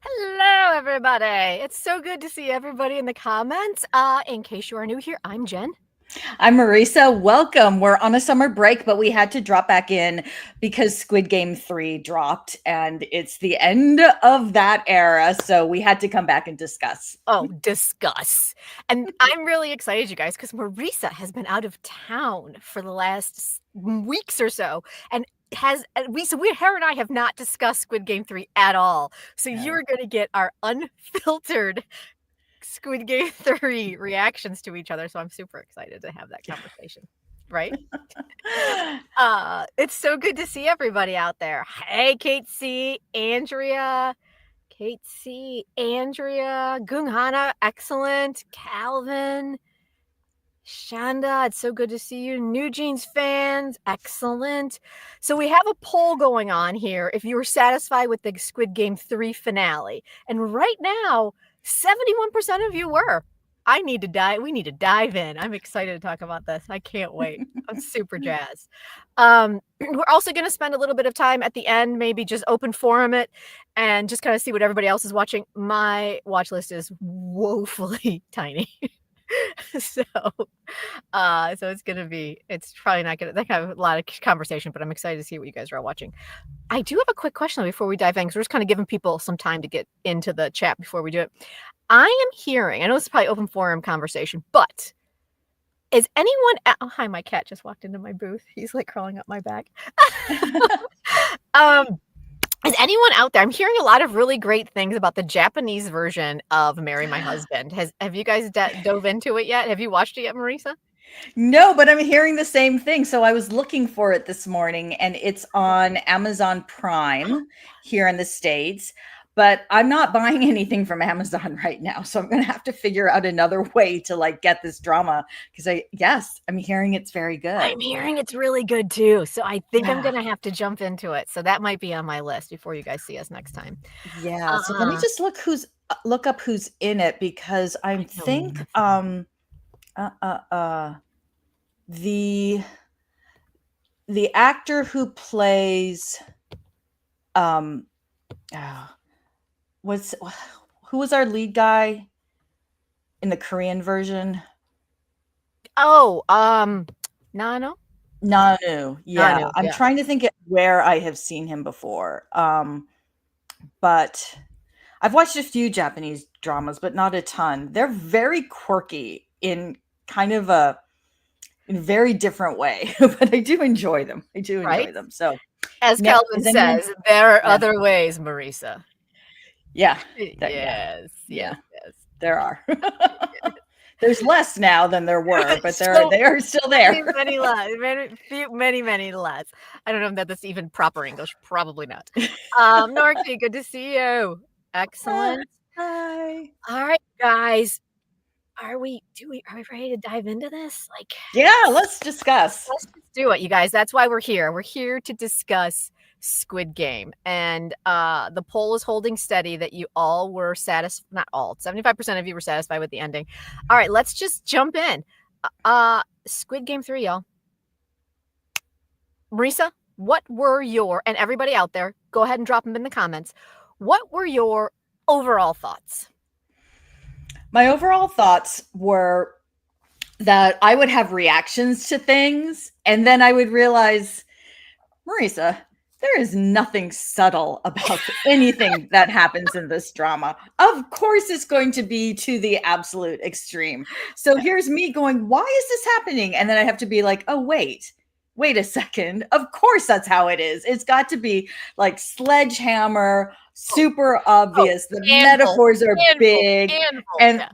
Hello, everybody. It's so good to see everybody in the comments. In case you are new here, I'm Jen. I'm Marisa. Welcome. We're on a summer break, but we had to drop back in because Squid Game 3 dropped and it's the end of that era. So we had to come back and discuss. Oh, discuss. And I'm really excited, you guys, because Marisa has been out of town for the last weeks or so. And her and I have not discussed Squid Game 3 at all. So you're going to get our unfiltered Squid Game 3 reactions to each other. So I'm super excited to have that conversation. Right? It's so good to see everybody out there. Hey, Kate C, Andrea, Gunghana, excellent. Calvin, Shanda, it's so good to see you. New Jeans fans, excellent. So we have a poll going on here if you were satisfied with the Squid Game 3 finale. And right now, 71% of you were. We need to dive in. I'm excited to talk about this. I can't wait. I'm super jazzed. We're also going to spend a little bit of time at the end, maybe just open forum it and just kind of see what everybody else is watching. My watch list is woefully tiny. So it's probably not gonna have a lot of conversation, but I'm excited to see what you guys are all watching. I do have a quick question before we dive in, because we're just kind of giving people some time to get into the chat before we do it. I am hearing, I know it's probably open forum conversation, but is anyone oh, hi, my cat just walked into my booth. He's like crawling up my back. Is anyone out there? I'm hearing a lot of really great things about the Japanese version of Marry My Husband. Have you guys dove into it yet? Have you watched it yet, Marisa? No, but I'm hearing the same thing. So I was looking for it this morning and it's on Amazon Prime here in the States. But I'm not buying anything from Amazon right now. So I'm going to have to figure out another way to like get this drama because I'm hearing it's very good. I'm hearing it's really good too. So I think I'm going to have to jump into it. So that might be on my list before you guys see us next time. Yeah. So let me just look up who's in it because I think the actor who plays who was our lead guy in the Korean version? Oh, Nanu. Yeah. I'm trying to think of where I have seen him before. But I've watched a few Japanese dramas, but not a ton. They're very quirky in kind of a very different way, but I do enjoy them. Enjoy them. So, as Calvin says, there are other ways, Marisa. Yeah. Yes. There are. There's less now than there were, but they are still there. Many less. Many less. I don't know if that's even proper English. Probably not. Norky, good to see you. Excellent. Hi. All right, guys. Are we ready to dive into this? Yeah, let's discuss. Let's just do it, you guys. That's why we're here. We're here to discuss Squid Game. And the poll is holding steady that you all were satisfied. Not all. 75% of you were satisfied with the ending. All right, let's just jump in. Squid Game 3, y'all. Marisa, what were your, and everybody out there, go ahead and drop them in the comments. What were your overall thoughts? My overall thoughts were that I would have reactions to things, and then I would realize, Marisa, there is nothing subtle about anything that happens in this drama. Of course, it's going to be to the absolute extreme. So here's me going, why is this happening? And then I have to be like, oh, wait a second. Of course, that's how it is. It's got to be like sledgehammer, super obvious. The metaphors are big. And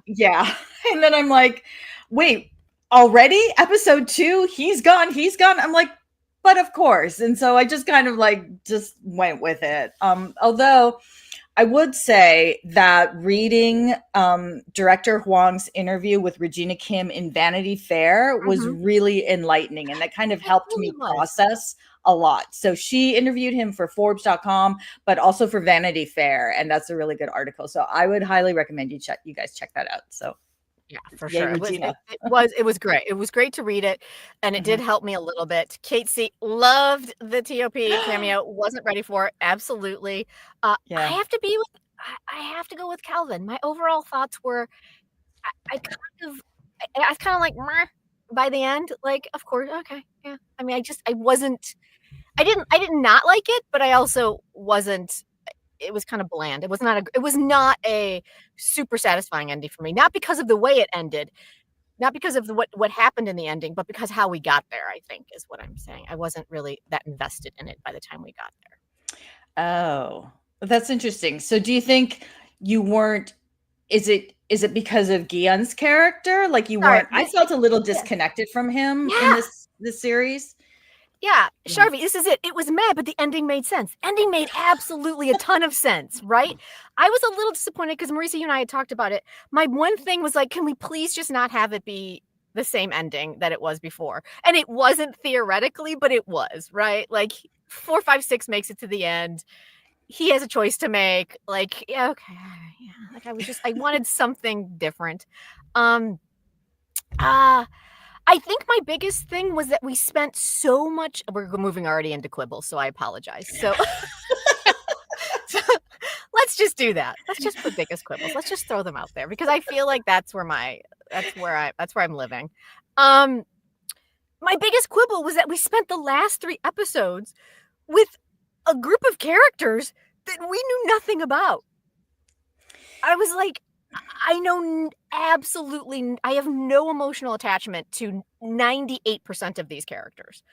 then I'm like, wait, already? Episode 2? He's gone. I'm like, but of course. And so I just kind of just went with it. Although I would say that reading director Huang's interview with Regina Kim in Vanity Fair was really enlightening. And that kind of helped me process a lot. So she interviewed him for Forbes.com, but also for Vanity Fair. And that's a really good article. So I would highly recommend you guys check that out. So yeah, for sure. It was great. It was great to read it. And it did help me a little bit. Kate C loved the TOP cameo, wasn't ready for it. Absolutely. I have to have to go with Calvin. My overall thoughts were, I was kind of like, meh, by the end, like, of course, okay, yeah. I mean, I didn't not like it, but I also wasn't. It was kind of bland. It was not a super satisfying ending for me. Not because of the way it ended, not because of what happened in the ending, but because how we got there, I think, is what I'm saying. I wasn't really that invested in it by the time we got there. Oh, that's interesting. So do you think you weren't, is it because of Guion's character? Like you Sorry, weren't, I felt a little disconnected from him in yeah, this series. yeah, Yeah. Sharvie, this is it. It was mad, but the ending made sense. Ending made absolutely a ton of sense, right? I was a little disappointed because Marisa, you and I had talked about it. My one thing was like, can we please just not have it be the same ending that it was before? And it wasn't theoretically, but it was, right? Like 4, 5, 6 makes it to the end. He has a choice to make. Like, yeah, okay, yeah. Like I wanted something different. Um, I think my biggest thing was that we spent so much. We're moving already into quibbles, so I apologize. So, so let's just do that. Let's just put biggest quibbles. Let's just throw them out there because I feel like that's where I'm living. My biggest quibble was that we spent the last 3 episodes with a group of characters that we knew nothing about. I was like, I know absolutely, I have no emotional attachment to 98% of these characters.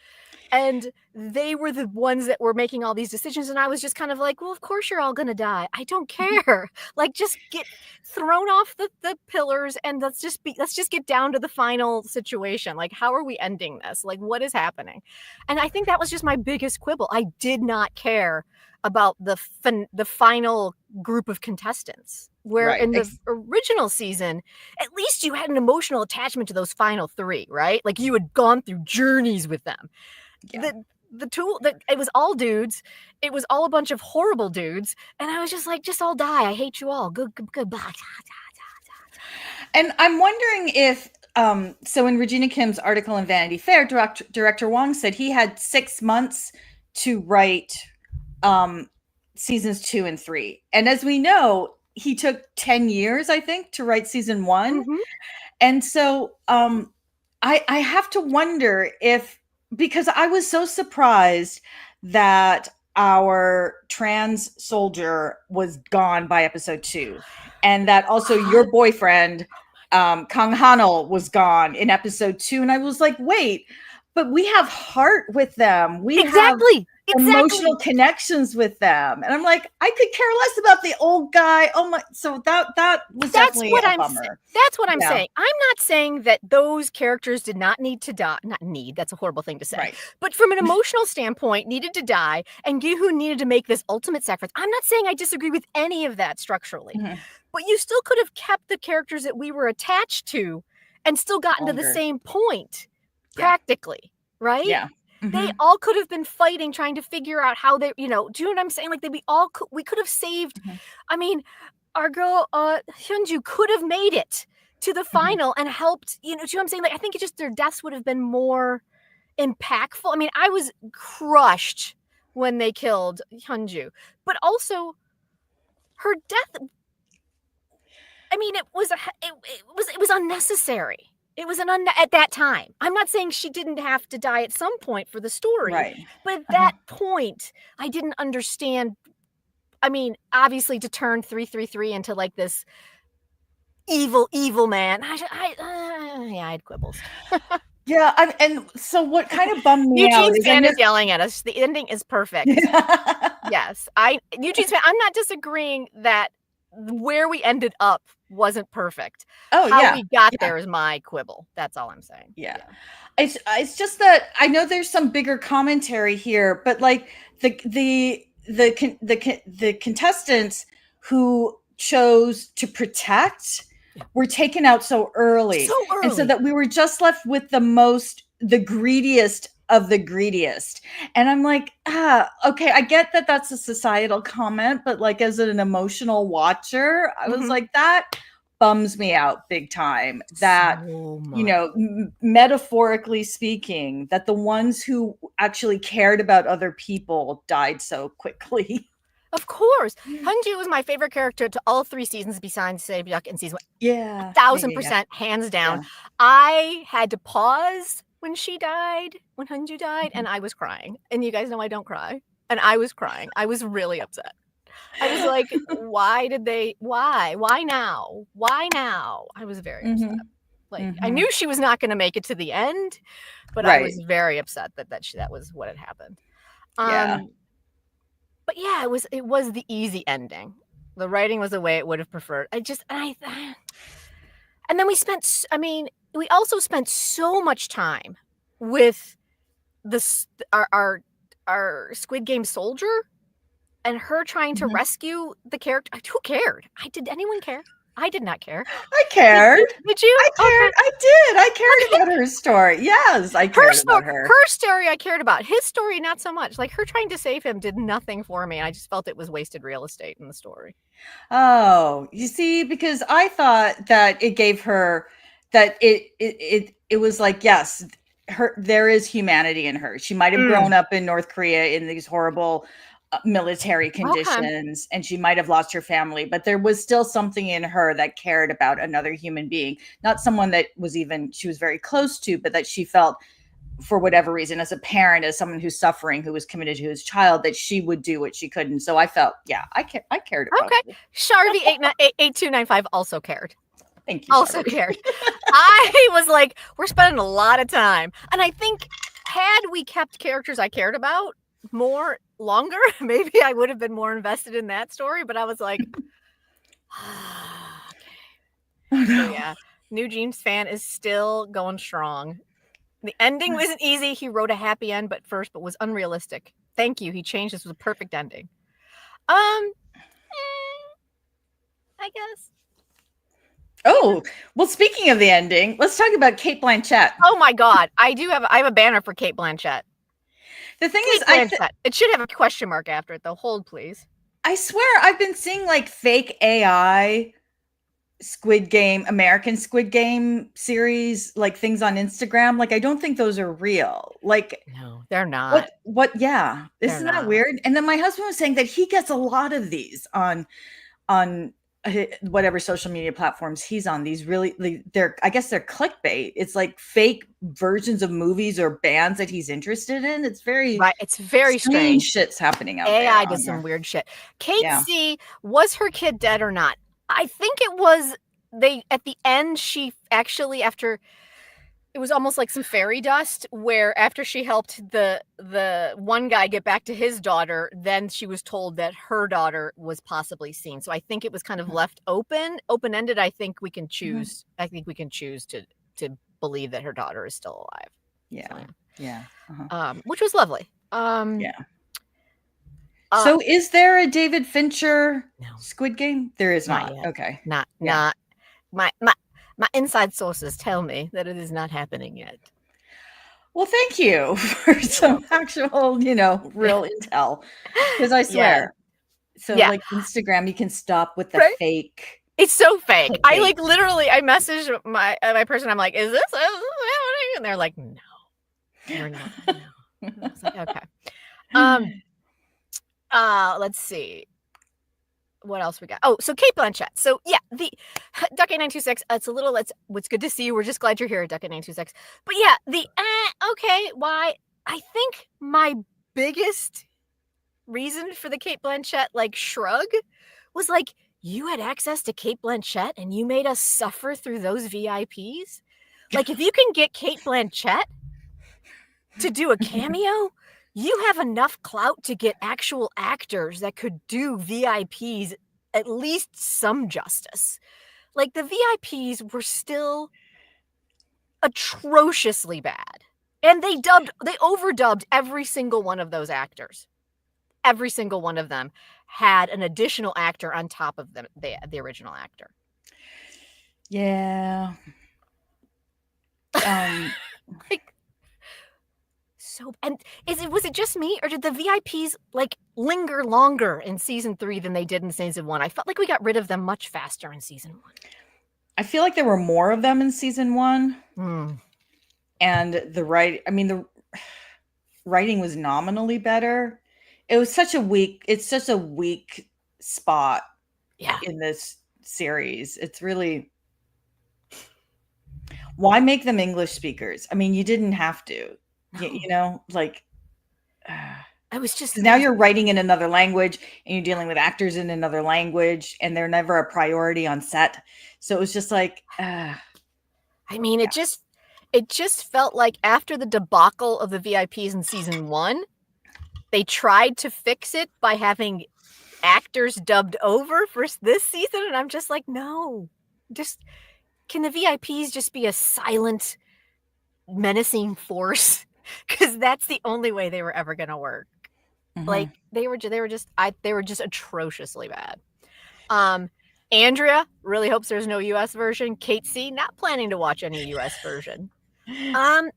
And they were the ones that were making all these decisions. And I was just kind of like, well, of course you're all going to die. I don't care. Like, just get thrown off the pillars and let's just get down to the final situation. Like, how are we ending this? Like, what is happening? And I think that was just my biggest quibble. I did not care about the final group of contestants. Where Right. in the original season, at least you had an emotional attachment to those final 3, right? Like you had gone through journeys with them. Yeah. It was all dudes. It was all a bunch of horrible dudes. And I was just like, just all die. I hate you all. Goodbye. And I'm wondering if, so in Regina Kim's article in Vanity Fair, Director Wong said he had 6 months to write seasons 2 and 3. And as we know, he took 10 years, I think, to write season 1. Mm-hmm. And so I have to wonder if, because I was so surprised that our trans soldier was gone by episode 2. And that also your boyfriend, Kang Hanel, was gone in episode 2. And I was like, wait, but we have heart with them. We have emotional connections with them. And I'm like, I could care less about the old guy. Oh my, so that was definitely a bummer. That's what I'm saying. I'm not saying that those characters did not need to die. Not need, that's a horrible thing to say. Right. But from an emotional standpoint, needed to die, and Gi-hoon needed to make this ultimate sacrifice. I'm not saying I disagree with any of that structurally. Mm-hmm. But you still could have kept the characters that we were attached to and still gotten to the same point, practically, right? Yeah. Mm-hmm. They all could have been fighting, trying to figure out how they, do you know what I'm saying? Like we could have saved. Mm-hmm. I mean, our girl Hyunju could have made it to the final and helped. Do you know what I'm saying? Like I think it's just their deaths would have been more impactful. I mean, I was crushed when they killed Hyunju, but also her death. I mean, it was unnecessary. It was at that time. I'm not saying she didn't have to die at some point for the story, right? But at that point, I didn't understand. I mean, obviously, to turn 333 into like this evil man. I had quibbles. Yeah, and so what kind of bummed me out is fan is yelling at us. The ending is perfect. Yes, Eugene's fan. I'm not disagreeing that where we ended up wasn't perfect. How we got there is my quibble. That's all I'm saying. Yeah. It's just that I know there's some bigger commentary here, but like the contestants who chose to protect were taken out so early. And so that we were just left with the greediest of the greediest. And I'm like, okay, I get that that's a societal comment, but like as an emotional watcher, I was like, that bums me out big time. That, metaphorically speaking, that the ones who actually cared about other people died so quickly. Of course. Hyunju was my favorite character to all 3 seasons besides Save Duck in season 1. Yeah. 1000%, hands down. Yeah. I had to pause when she died, when Hyunju died, and I was crying. And you guys know I don't cry. And I was crying. I was really upset. I was like, why now? Why now? I was very upset. Like, I knew she was not going to make it to the end, but I was very upset that that was what had happened. Yeah. But yeah, it was the easy ending. The writing was the way it would have preferred. And then we also spent so much time with our Squid Game soldier and her trying to rescue the character. Who cared? Did anyone care? I did not care. I cared. Did you? I cared. Okay. I did. I cared about her story. Yes, I cared about her. Her story I cared about. His story, not so much. Like, her trying to save him did nothing for me. I just felt it was wasted real estate in the story. Oh, you see, because I thought that it gave her that it was like, yes, there is humanity in her. She might have grown up in North Korea in these horrible military conditions, and she might have lost her family, but there was still something in her that cared about another human being, not someone that she was very close to, but that she felt, for whatever reason, as a parent, as someone who's suffering, who was committed to his child, that she would do what she could. And so I felt, yeah, I cared about it. Sharvy 8295 also cared. Thank you. Also cared. I was like, we're spending a lot of time. And I think had we kept characters I cared about longer, maybe I would have been more invested in that story. But I was like, okay. So yeah, New Jeans fan is still going strong. The ending wasn't easy. He wrote a happy end, but was unrealistic. Thank you. He changed this with a perfect ending. I guess. Oh, well, speaking of the ending, let's talk about Cate Blanchett. Oh my God. I have a banner for Cate Blanchett. The thing is, it should have a question mark after it, though. Hold, please. I swear I've been seeing like fake AI Squid Game, American Squid Game series, like things on Instagram. Like, I don't think those are real. Like, no, they're not. Yeah. Isn't that weird? And then my husband was saying that he gets a lot of these on whatever social media platforms he's on. These really, I guess they're clickbait. It's like fake versions of movies or bands that he's interested in. It's very strange shit's happening out there. AI does some weird shit. Kate C, was her kid dead or not? I think it was. At the end, she actually, after, it was almost like some fairy dust, where after she helped the one guy get back to his daughter, then she was told that her daughter was possibly seen. So I think it was kind of left open-ended. I think we can choose. I think we can choose to believe that her daughter is still alive. Yeah. So, yeah. Which was lovely. Yeah. So is there a David Fincher Squid Game? There is not. Okay. Not. My inside sources tell me that it is not happening yet. Well, thank you for some actual, real intel. Because I swear. Yeah. So like Instagram, you can stop with the fake. It's so fake. I literally, I messaged my person. I'm like, is this happening? And they're like, no, you're not. No. I was like, okay. Let's see. What else we got? Oh, so Cate Blanchett. So yeah, the Duck 8926. It's good to see you. We're just glad you're here, Duck 8926. But yeah, okay. Why? I think my biggest reason for the Cate Blanchett shrug was like, you had access to Cate Blanchett and you made us suffer through those VIPs. Like, if you can get Cate Blanchett to do a cameo, you have enough clout to get actual actors that could do VIPs at least some justice. Like, the VIPs were still atrociously bad. And they overdubbed every single one of those actors. Every single one of them had an additional actor on top of them, the original actor. Yeah. Was it just me, or did the VIPs linger longer in season 3 than they did in season 1? I felt like we got rid of them much faster in season 1. I feel like there were more of them in season 1. And the writing was nominally better. it's such a weak spot Yeah. in this series. It's really, why make them English speakers? I mean, you didn't have to. You know, like I was just now you're writing in another language and you're dealing with actors in another language and they're never a priority on set. So it was just like, I mean, it just felt like after the debacle of the VIPs in season 1, they tried to fix it by having actors dubbed over for this season, and I'm just like, no, just can the VIPs just be a silent, menacing force? Because that's the only way they were ever going to work. Like they were just atrociously bad. Andrea really hopes there's no US version. Kate C, not planning to watch any US version. I'm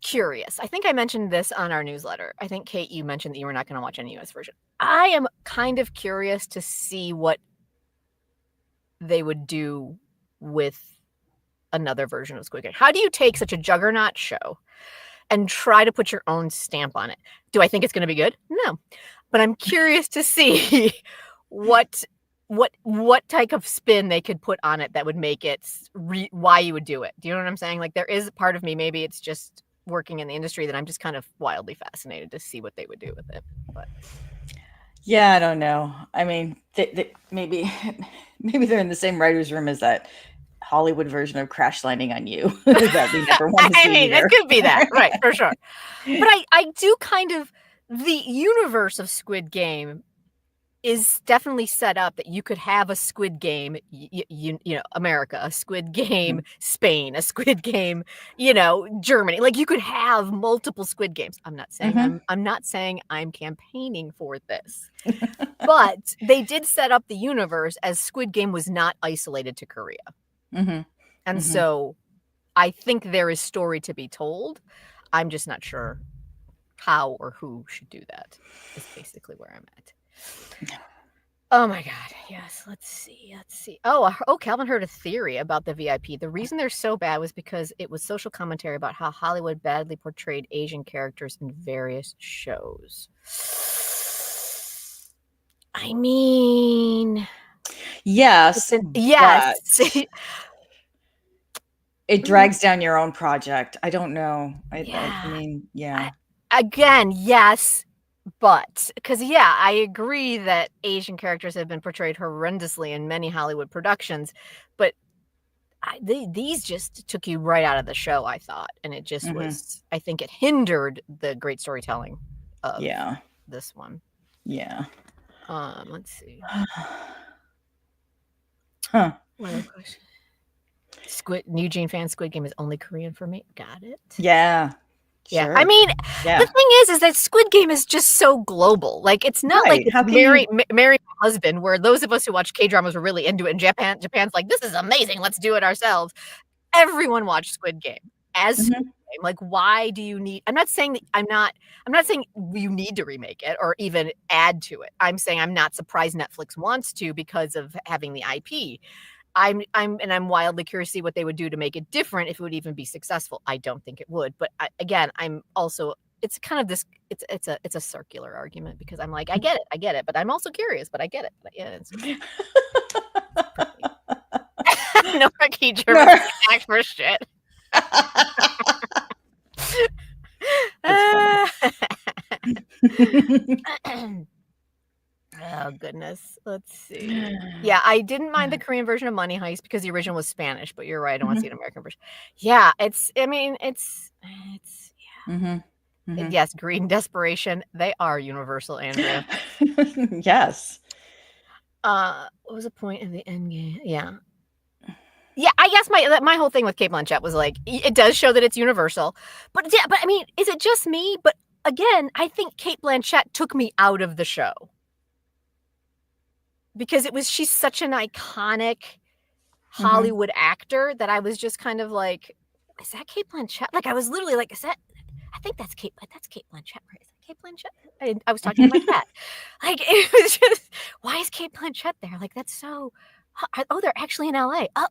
curious. I think I mentioned this on our newsletter. I think, Kate, you mentioned that you were not going to watch any US version. I am kind of curious to see what they would do with another version of Squid Game. How do you take such a juggernaut show and try to put your own stamp on it? Do I think it's going to be good? No. But I'm curious to see what type of spin they could put on it that would make it why you would do it. Do you know what I'm saying? Like, there is a part of me, maybe it's just working in the industry, that I'm just kind of wildly fascinated to see what they would do with it. But yeah, I don't know. I mean, maybe they're in the same writer's room as that Hollywood version of Crash Landing on You that we never want to see. I mean, it could be that, right, for sure. But I do kind of, the universe of Squid Game is definitely set up that you could have a Squid Game, you know, America, a Squid Game, Spain, a Squid Game, you know, Germany. Like, you could have multiple Squid Games. I'm not saying I'm not saying I'm campaigning for this, but they did set up the universe as Squid Game was not isolated to Korea, and so I think there is story to be told. I'm just not sure how or who should do that. Is basically where I'm at. Oh my God. Yes. Let's see. Oh, Calvin heard a theory about the VIP. The reason they're so bad was because it was social commentary about how Hollywood badly portrayed Asian characters in various shows. I mean, yes. Yes. It drags down your own project. I don't know. I mean, yeah. Again, yes. But, because, yeah, I agree that Asian characters have been portrayed horrendously in many Hollywood productions, but these just took you right out of the show, I thought. And it just was, I think it hindered the great storytelling of this one. Yeah. Let's see. Huh. What other question? Eugene fan, Squid Game is only Korean for me. Got it. Yeah. Yeah, sure. I mean, the thing is that Squid Game is just so global. Like, it's not like Marry My Husband, where those of us who watch K-dramas were really into it, and Japan's like, this is amazing, let's do it ourselves. Everyone watched Squid Game as Squid Game. Like, why do you need? I'm not saying you need to remake it or even add to it. I'm saying I'm not surprised Netflix wants to because of having the IP. I'm wildly curious to see what they would do to make it different, if it would even be successful. I don't think it would, but again, I'm also, it's kind of this, it's a circular argument, because I'm like, I get it, but I'm also curious, but I get it. But yeah, it's no Ricky German act for shit. Oh, goodness. Let's see. Yeah, I didn't mind the Korean version of Money Heist because the original was Spanish, but you're right. I don't want to see an American version. Yeah, it's yes, greed and desperation. They are universal, Andrea. Yes. What was the point of the end game? Yeah. Yeah, I guess my whole thing with Cate Blanchett was like, it does show that it's universal. But yeah, but I mean, is it just me? But again, I think Cate Blanchett took me out of the show. Because she's such an iconic Hollywood actor that I was just kind of like, is that Cate Blanchett? Like, I was literally like, I think that's Cate Blanchett, right? Is that Cate Blanchett? I was talking to my cat. Like, it was just, why is Cate Blanchett there? Like, that's so, oh, they're actually in LA. Oh,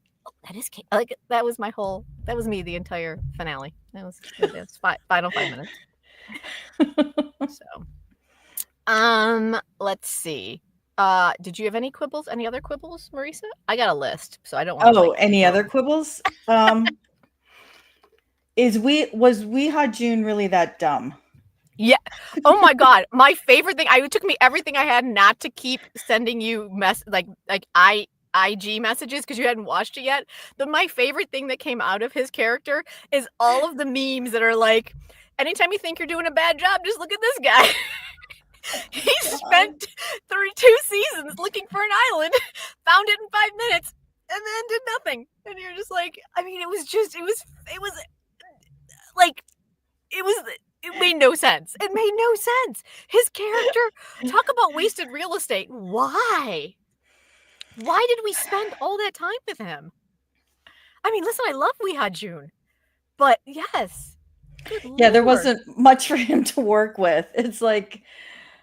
that is Kate. Like, that was me the entire finale. That was final 5 minutes. So, let's see. Did you have any quibbles? Any other quibbles, Marisa? I got a list, so I don't want to. Oh, any other quibbles? Was We Ha Jun really that dumb? Yeah. Oh my God. My favorite thing. It took me everything I had not to keep sending you IG messages because you hadn't watched it yet. But my favorite thing that came out of his character is all of the memes that are like, anytime you think you're doing a bad job, just look at this guy. He spent 32 seasons looking for an island, found it in 5 minutes, and then did nothing. And you're just like, I mean, it made no sense. It made no sense. His character, talk about wasted real estate. Why? Why did we spend all that time with him? I mean, listen, I love We Ha Jun, but yes. Yeah, there wasn't much for him to work with. It's like,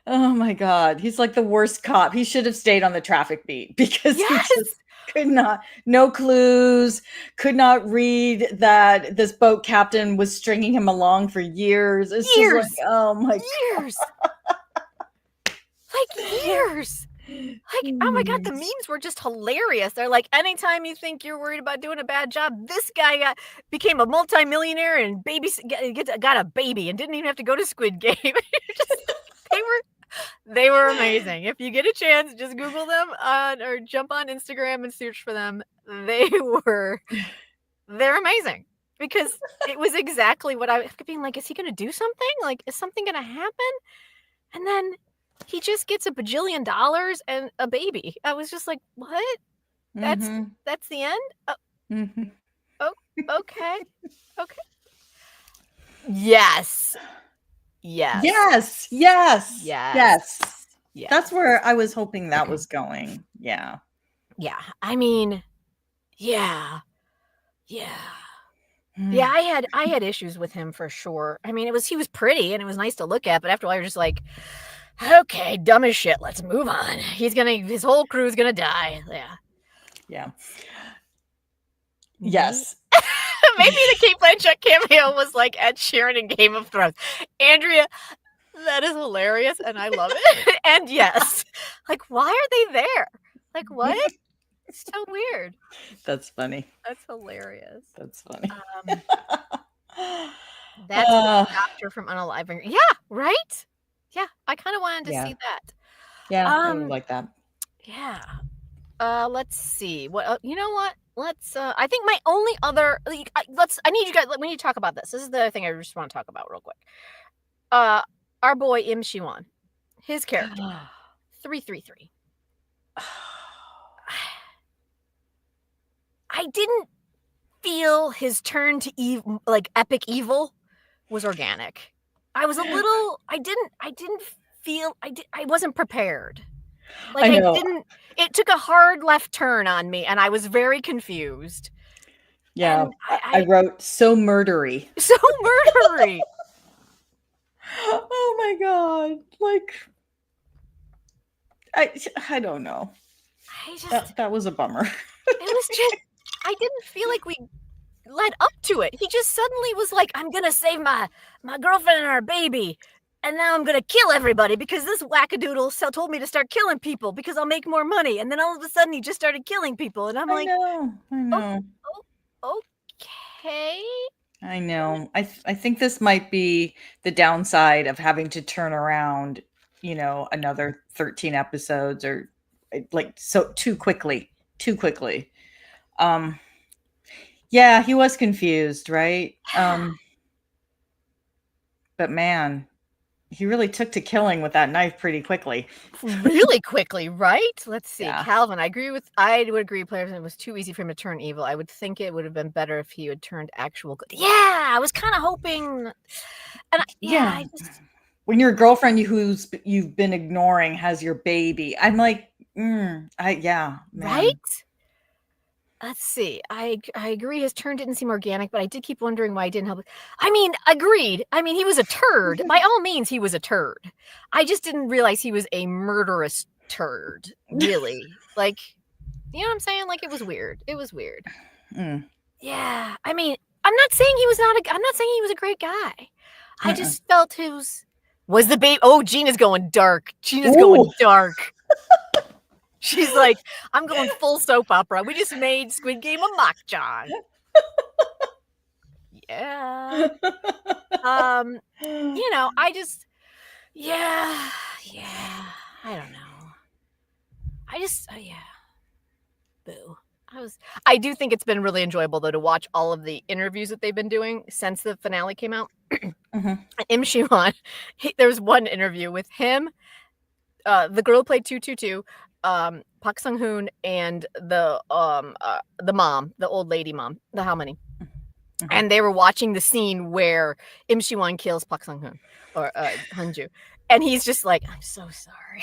oh my God, he's like the worst cop. He should have stayed on the traffic beat because he just could not, no clues, could not read that this boat captain was stringing him along for years. It's just like, oh my years. Like years. Like, oh my God, the memes were just hilarious. They're like, anytime you think you're worried about doing a bad job, this guy became a multimillionaire and got a baby and didn't even have to go to Squid Game. They were amazing. If you get a chance, just Google them or jump on Instagram and search for them. They're amazing because it was exactly what I was being like, is he going to do something? Like, is something going to happen? And then he just gets $1 bajillion and a baby. I was just like, what? That's the end? Oh, okay. Okay. Yes. That's where I was hoping that was going. Yeah. I mean, yeah. I had issues with him for sure. I mean, he was pretty and it was nice to look at, but after a while you're just like, okay, dumb as shit. Let's move on. His whole crew is gonna die. Yeah. Yes. Maybe the Cate Blanchett cameo was like Ed Sheeran in Game of Thrones. Andrea, that is hilarious, and I love it. And yes, like, why are they there? Like, what? It's so weird. That's funny. That's hilarious. That's funny. That's the doctor from Unaliving. Yeah, right? Yeah, I kind of wanted to see that. Yeah, I would like that. Yeah. Let's see. What? You know what? Let's. I think my only other. I need you guys. We need to talk about this. This is the other thing I just want to talk about real quick. Our boy Im Siwon, his character, 333. I didn't feel his turn to evil, like epic evil, was organic. I was a little. I didn't feel. I wasn't prepared. Like I didn't. It took a hard left turn on me, and I was very confused. Yeah, I wrote so murdery. So murdery. Oh my God! Like, I don't know. That was a bummer. It was just. I didn't feel like we led up to it. He just suddenly was like, "I'm gonna save my girlfriend and our baby." And now I'm going to kill everybody because this wackadoodle told me to start killing people because I'll make more money. And then all of a sudden he just started killing people. And I'm like, I know. Oh, okay. I know. I think this might be the downside of having to turn around, another 13 episodes or like too quickly. Yeah, he was confused, right? But man, he really took to killing with that knife pretty quickly. Really quickly, right? Let's see. Yeah. Calvin, I would agree, players, it was too easy for him to turn evil. I would think it would have been better if he had turned actual good. Yeah, I was kind of hoping. And when your girlfriend who's you've been ignoring has your baby, I'm like, man. Right? Let's see. I agree his turn didn't seem organic, but I did keep wondering why he didn't help. I mean, agreed. I mean, he was a turd. By all means, he was a turd. I just didn't realize he was a murderous turd, really. Like, you know what I'm saying? Like, it was weird. Yeah. I mean, I'm not saying he was a great guy. I just felt it was the baby. Oh, Gina's going dark. Gina's going dark. She's like, I'm going full soap opera. We just made Squid Game a mahjong. Yeah. You know, I just, yeah, I don't know. Yeah. Boo. I do think it's been really enjoyable though to watch all of the interviews that they've been doing since the finale came out. Im Shi-won, there was one interview with him, the girl who played 222, Park Sung-hoon, and the mom, the old lady mom, the Halmoni. And they were watching the scene where Im Shi-won kills Park Sung-hoon or Hanju, and he's just like, I'm so sorry.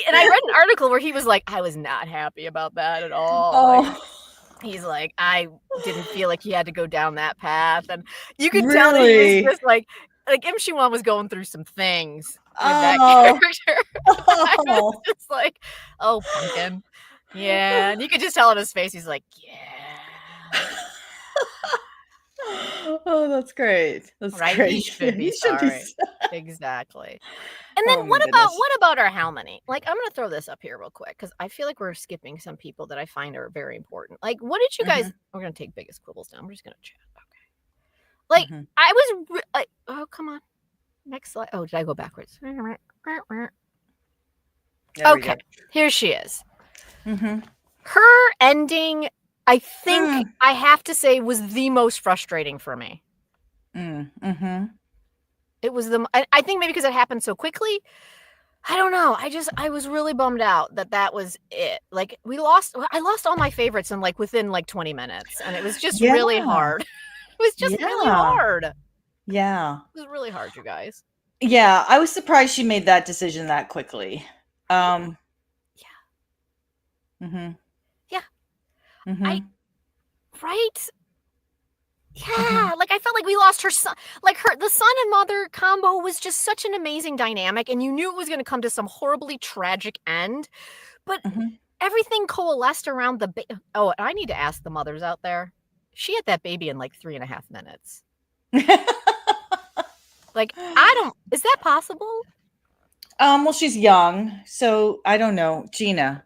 And I read an article where he was like, I was not happy about that at all. Like, he's like, I didn't feel like he had to go down that path, and you could tell that he was just like Im Shi-won was going through some things with that character. I was just like, oh, pumpkin, yeah, and you could just tell on his face, he's like, yeah. Oh, that's great. That's right? Great. He should be sorry. Exactly. And then what about our Halmoni? Like, I'm gonna throw this up here real quick because I feel like we're skipping some people that I find are very important. Like, what did you guys? We're gonna take biggest quibbles down. We're just gonna chat. Okay. Like, I was like, oh, come on, next slide. Oh, did I go backwards? Okay, here she is. Her ending, I think I have to say, was the most frustrating for me. It was I think maybe because it happened so quickly. I don't know. I was really bummed out that was it. Like, I lost all my favorites in within 20 minutes, and it was just really hard. It was just really hard. Yeah. It was really hard, you guys. Yeah, I was surprised she made that decision that quickly. Yeah. Right? Yeah, like I felt like we lost her son. Like the son and mother combo was just such an amazing dynamic, and you knew it was going to come to some horribly tragic end, but everything coalesced around the baby. Oh, and I need to ask the mothers out there. She had that baby in 3.5 minutes. Is that possible? Well, she's young, so I don't know. Gina,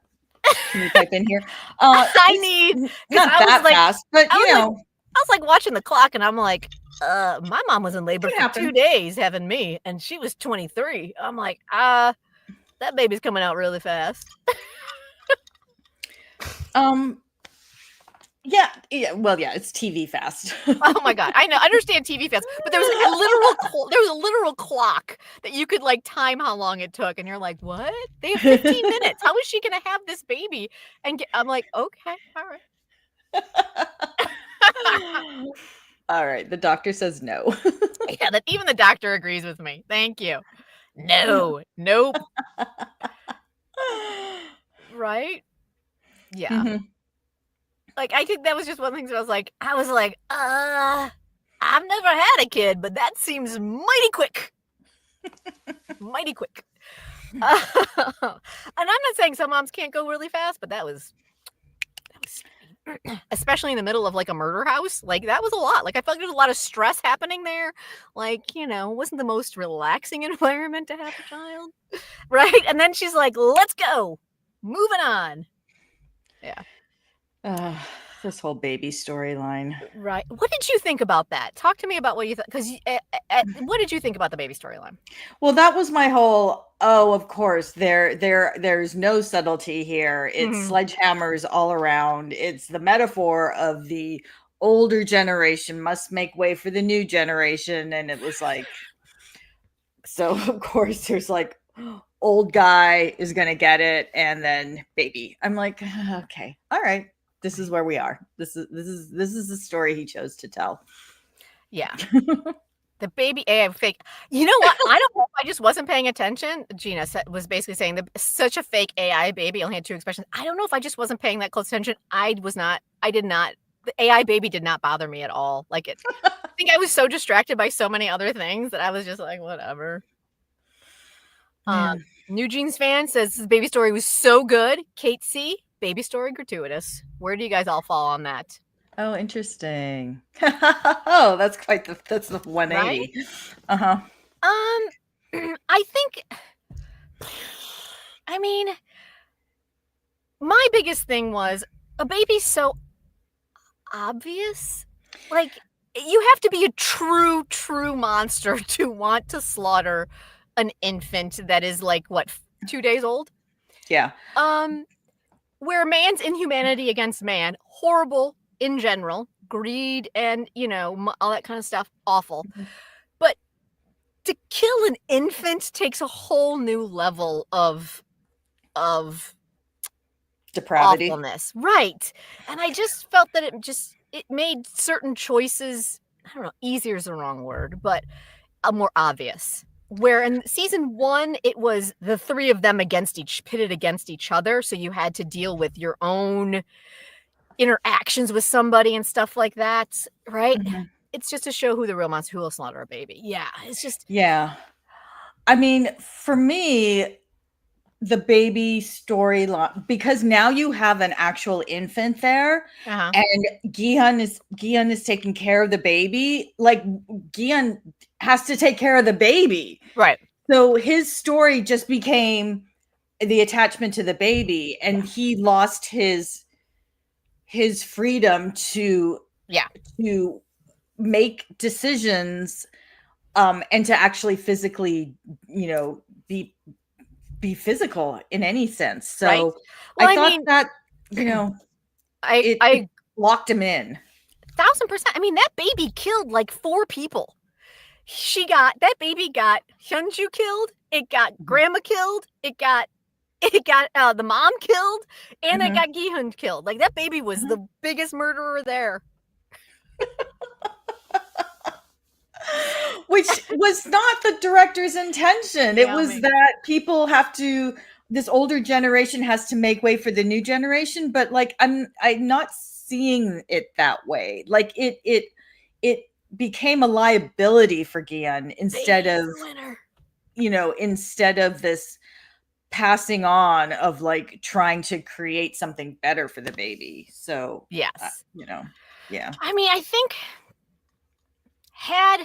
can you type in here? Not that fast, but you know. I was watching the clock, and I'm like, my mom was in labor for 2 days having me, and she was 23. I'm like, that baby's coming out really fast. Yeah. Well, yeah, it's TV fast. Oh my God, I know. I understand TV fast, but there was a literal clock that you could time how long it took, and you're like, what? They have 15 minutes. How is she gonna have this baby? And I'm like, okay, all right. All right. The doctor says no. Yeah, that even the doctor agrees with me. Thank you. No, nope. Right? Yeah. I think that was just one of the things I was like, I've never had a kid, but that seems mighty quick. Mighty quick. And I'm not saying some moms can't go really fast, but that was especially in the middle of a murder house. That was a lot. I felt like there was a lot of stress happening there. It wasn't the most relaxing environment to have a child. Right? And then she's like, let's go. Moving on. Yeah. This whole baby storyline. Right. What did you think about that? Talk to me about what you thought. Because what did you think about the baby storyline? Well, that was my whole, of course, there's no subtlety here. It's sledgehammers all around. It's the metaphor of the older generation must make way for the new generation. And it was so of course there's old guy is going to get it. And then baby, I'm like, okay, all right. This is where we are. This is the story he chose to tell. Yeah. The baby AI fake. You know what? I don't know if I just wasn't paying attention. Gina was basically saying such a fake AI baby only had 2 expressions. I don't know if I just wasn't paying that close attention. I did not. The AI baby did not bother me at all. I think I was so distracted by so many other things that I was just like, whatever. New Jeans fan says this baby story was so good. Kate C, baby story gratuitous. Where do you guys all fall on that? Oh, interesting. Oh, that's the right? 180. Uh-huh. I think, I mean, my biggest thing was a baby's so obvious. Like, you have to be a true monster to want to slaughter an infant that is like, what, 2 days old? Yeah. Um, where man's inhumanity against man, horrible in general, greed and, all that kind of stuff, awful. Mhm. But to kill an infant takes a whole new level of Depravity. awfulness. Right. And I just felt that it made certain choices, I don't know, easier is the wrong word, but more obvious. Where in season 1, it was the 3 of them pitted against each other, so you had to deal with your own interactions with somebody and stuff like that, right? Mhm. It's just to show who the real monster, who will slaughter a baby. Yeah, it's just Yeah. I mean, for me, the baby storyline, because now you have an actual infant there, uh-huh. and Gihan is taking care of the baby. Like, Gihan has to take care of the baby. Right. So his story just became the attachment to the baby, and he lost his freedom to Yeah. make decisions, and to actually physically, be physical in any sense. Right. So I Well, I thought mean, that, you know, it I locked him in. 1,000%. I mean, that baby killed like 4 people. That baby got Hyunju killed, it got grandma killed, it got the mom killed, and it Mhm, got Gihun killed. Like, that baby was mhm. the biggest murderer there. Which was not the director's intention. It was Naomi. that this older generation has to make way for the new generation, but like I'm not seeing it that way. Like it became a liability for Gian Baby's the winner. instead of this passing on of like trying to create something better for the baby. So, Yes. yeah. I mean, I think had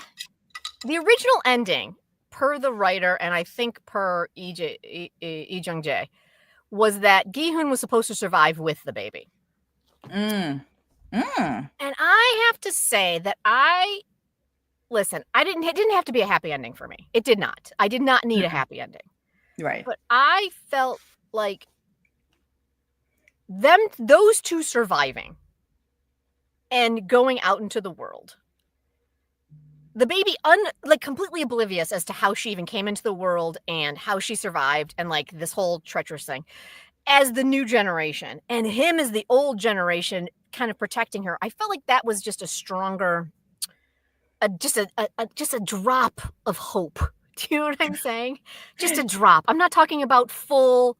the original ending, per the writer, and I think per Lee Jung-jae, was that Gi-hun was supposed to survive with the baby. Mm. Mm. And I have to say that it didn't have to be a happy ending for me. It did not. I did not need a Mm-mm. happy ending. Right. But I felt like those two surviving and going out into the world, the baby completely oblivious as to how she even came into the world and how she survived and like this whole treacherous thing, as the new generation, and him as the old generation kind of protecting her. I felt like that was just a stronger, just a drop of hope. Do you know what I'm saying? Just a drop. I'm not talking about full,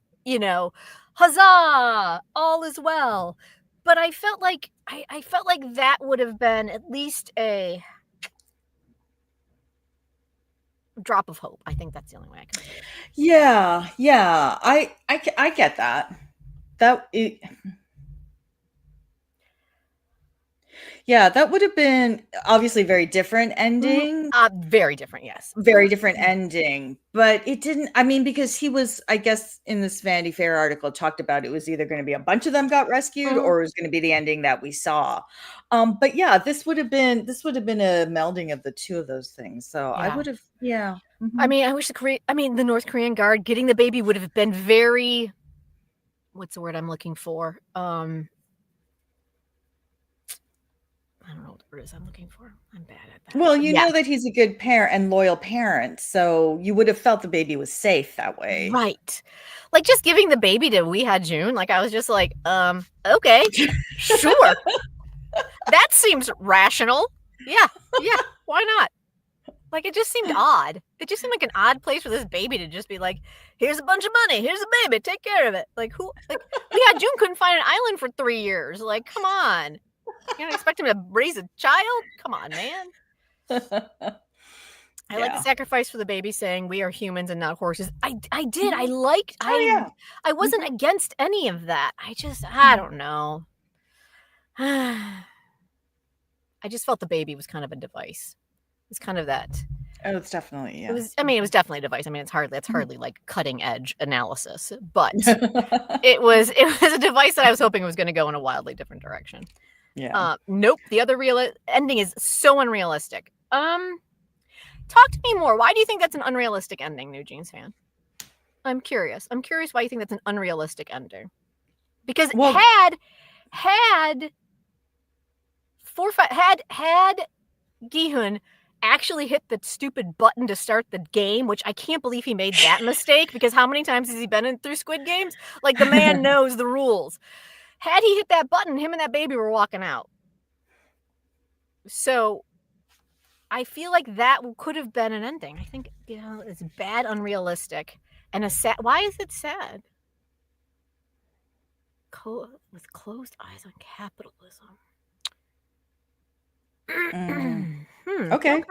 huzzah, all is well. But I felt like that would have been at least a drop of hope. I think that's the only way I can say it. Yeah, yeah. I get that. Yeah, that would have been obviously very different ending, Very different, yes. very different ending, but it didn't, I mean, because he was, I guess, in this Vanity Fair article talked about it was either going to be a bunch of them got rescued Mhm. or it was going to be the ending that we saw. But yeah, this would have been a melding of the two of those things. So I Yeah. would have, yeah. I Mhm. mean, the North Korean guard getting the baby would have been very, what's the word I'm looking for? I don't know what the word is I'm looking for. I'm bad at that. Well, But you yeah, know that he's a good parent and loyal parent, so you would have felt the baby was safe that way. right. Like, just giving the baby to We Had June, like, I was just like, okay, sure. That seems rational. Yeah, yeah, why not? Like, it just seemed odd. It just seemed like an odd place for this baby to just be like, here's a bunch of money, here's a baby, take care of it. Like, We Had June couldn't find an island for 3 years. Like, come on. You don't expect him to raise a child? Come on, man. I like the Yeah. sacrifice for the baby, saying we are humans and not horses. I did. I Mhm. liked. Oh, yeah. I wasn't Mhm. against any of that. I don't know. I just felt the baby was kind of a device. It's kind of that. Oh, it's definitely, yeah. It was definitely a device. I mean, it's hardly like cutting edge analysis, but it was a device that I was hoping was going to go in a wildly different direction. Yeah. Nope. The other ending is so unrealistic. Talk to me more. Why do you think that's an unrealistic ending, New Jeans fan? I'm curious. I'm curious why you think that's an unrealistic ending. Because had Gi-hun actually hit the stupid button to start the game, which I can't believe he made that mistake, because how many times has he been through Squid Games? Like, the man knows the rules. Had he hit that button, him and that baby were walking out. So I feel like that could have been an ending. I think, it's bad, unrealistic, and a sad. Why is it sad? With closed eyes on capitalism. Okay. Okay.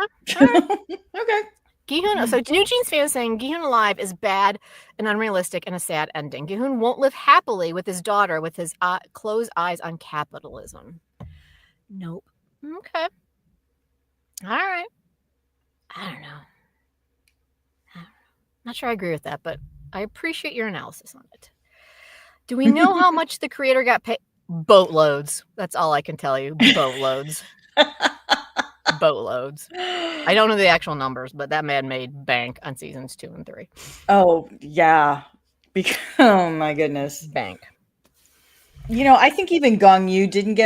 Gi-hun, so New Jeans fan saying Gi-hun Alive is bad and unrealistic and a sad ending. Gi-hun won't live happily with his daughter with his closed eyes on capitalism. Nope. Okay. All right. I don't know. Not sure I agree with that, but I appreciate your analysis on it. Do we know how much the creator got paid? Boatloads. That's all I can tell you. Boatloads. Boatloads. I don't know the actual numbers, but that man made bank on seasons 2 and 3. Oh, yeah. Oh, my goodness. Bank. I think even Gong Yu didn't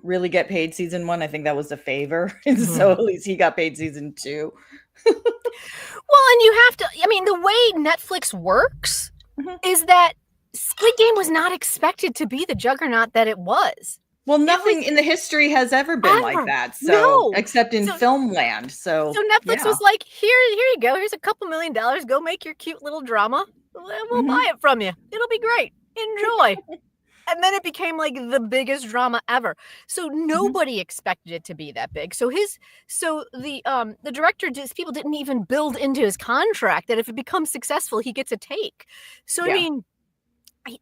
really get paid season 1. I think that was a favor. So at least he got paid season 2. Well, and you have to, the way Netflix works is that Squid Game was not expected to be the juggernaut that it was. Well, nothing in the history has ever been like that. So, except in film land. So Netflix was like, here you go. Here's a couple $1 million. Go make your cute little drama. We'll buy it from you. It'll be great. Enjoy. And then it became like the biggest drama ever. So nobody expected it to be that big. So the director, people didn't even build into his contract that if it becomes successful, he gets a take. So yeah.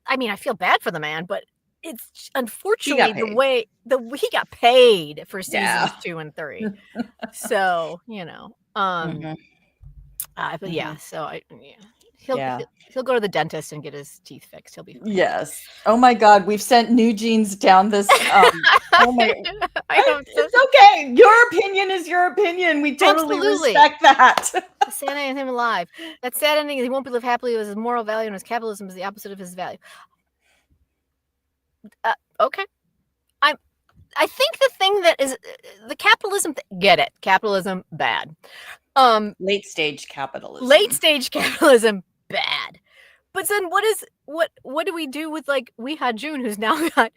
I feel bad for the man, but it's unfortunately the way he got paid for seasons 2 and 3. So, but yeah, so he'll go to the dentist and get his teeth fixed. He'll be fine. Yes. Oh my God, we've sent New Jeans down this. Oh my! It's okay. Your opinion is your opinion. We totally respect that. The sad ending of him alive. That sad ending is he won't live happily with his moral value, and his capitalism is the opposite of his value. Okay. I think the thing that is the capitalism. Get it? Capitalism bad. Late stage capitalism. Bad. But then what do we do with like Weeha Jun, who's now got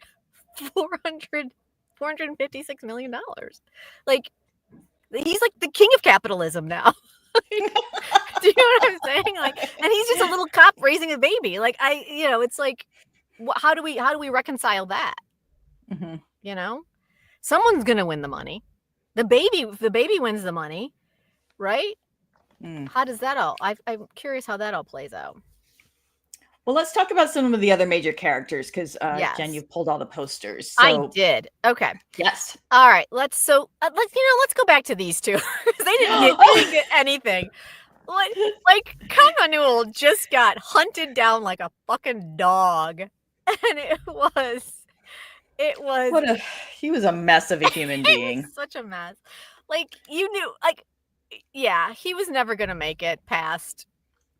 $456 million? Like, he's like the king of capitalism now. Do you know what I'm saying? Like, and he's just a little cop raising a baby. Like, it's like, how do we reconcile that? Someone's gonna win the money. The baby wins the money, right? How does that all? I'm curious how that all plays out. Well, let's talk about some of the other major characters because Jen, you've pulled all the posters. So. I did. Okay. Yes. All right. Let's go back to these two. They didn't get anything. Like Kang Newell just got hunted down like a fucking dog, and it was. He was a mess of a human being. Such a mess. Like, you knew, like, yeah, he was never gonna make it past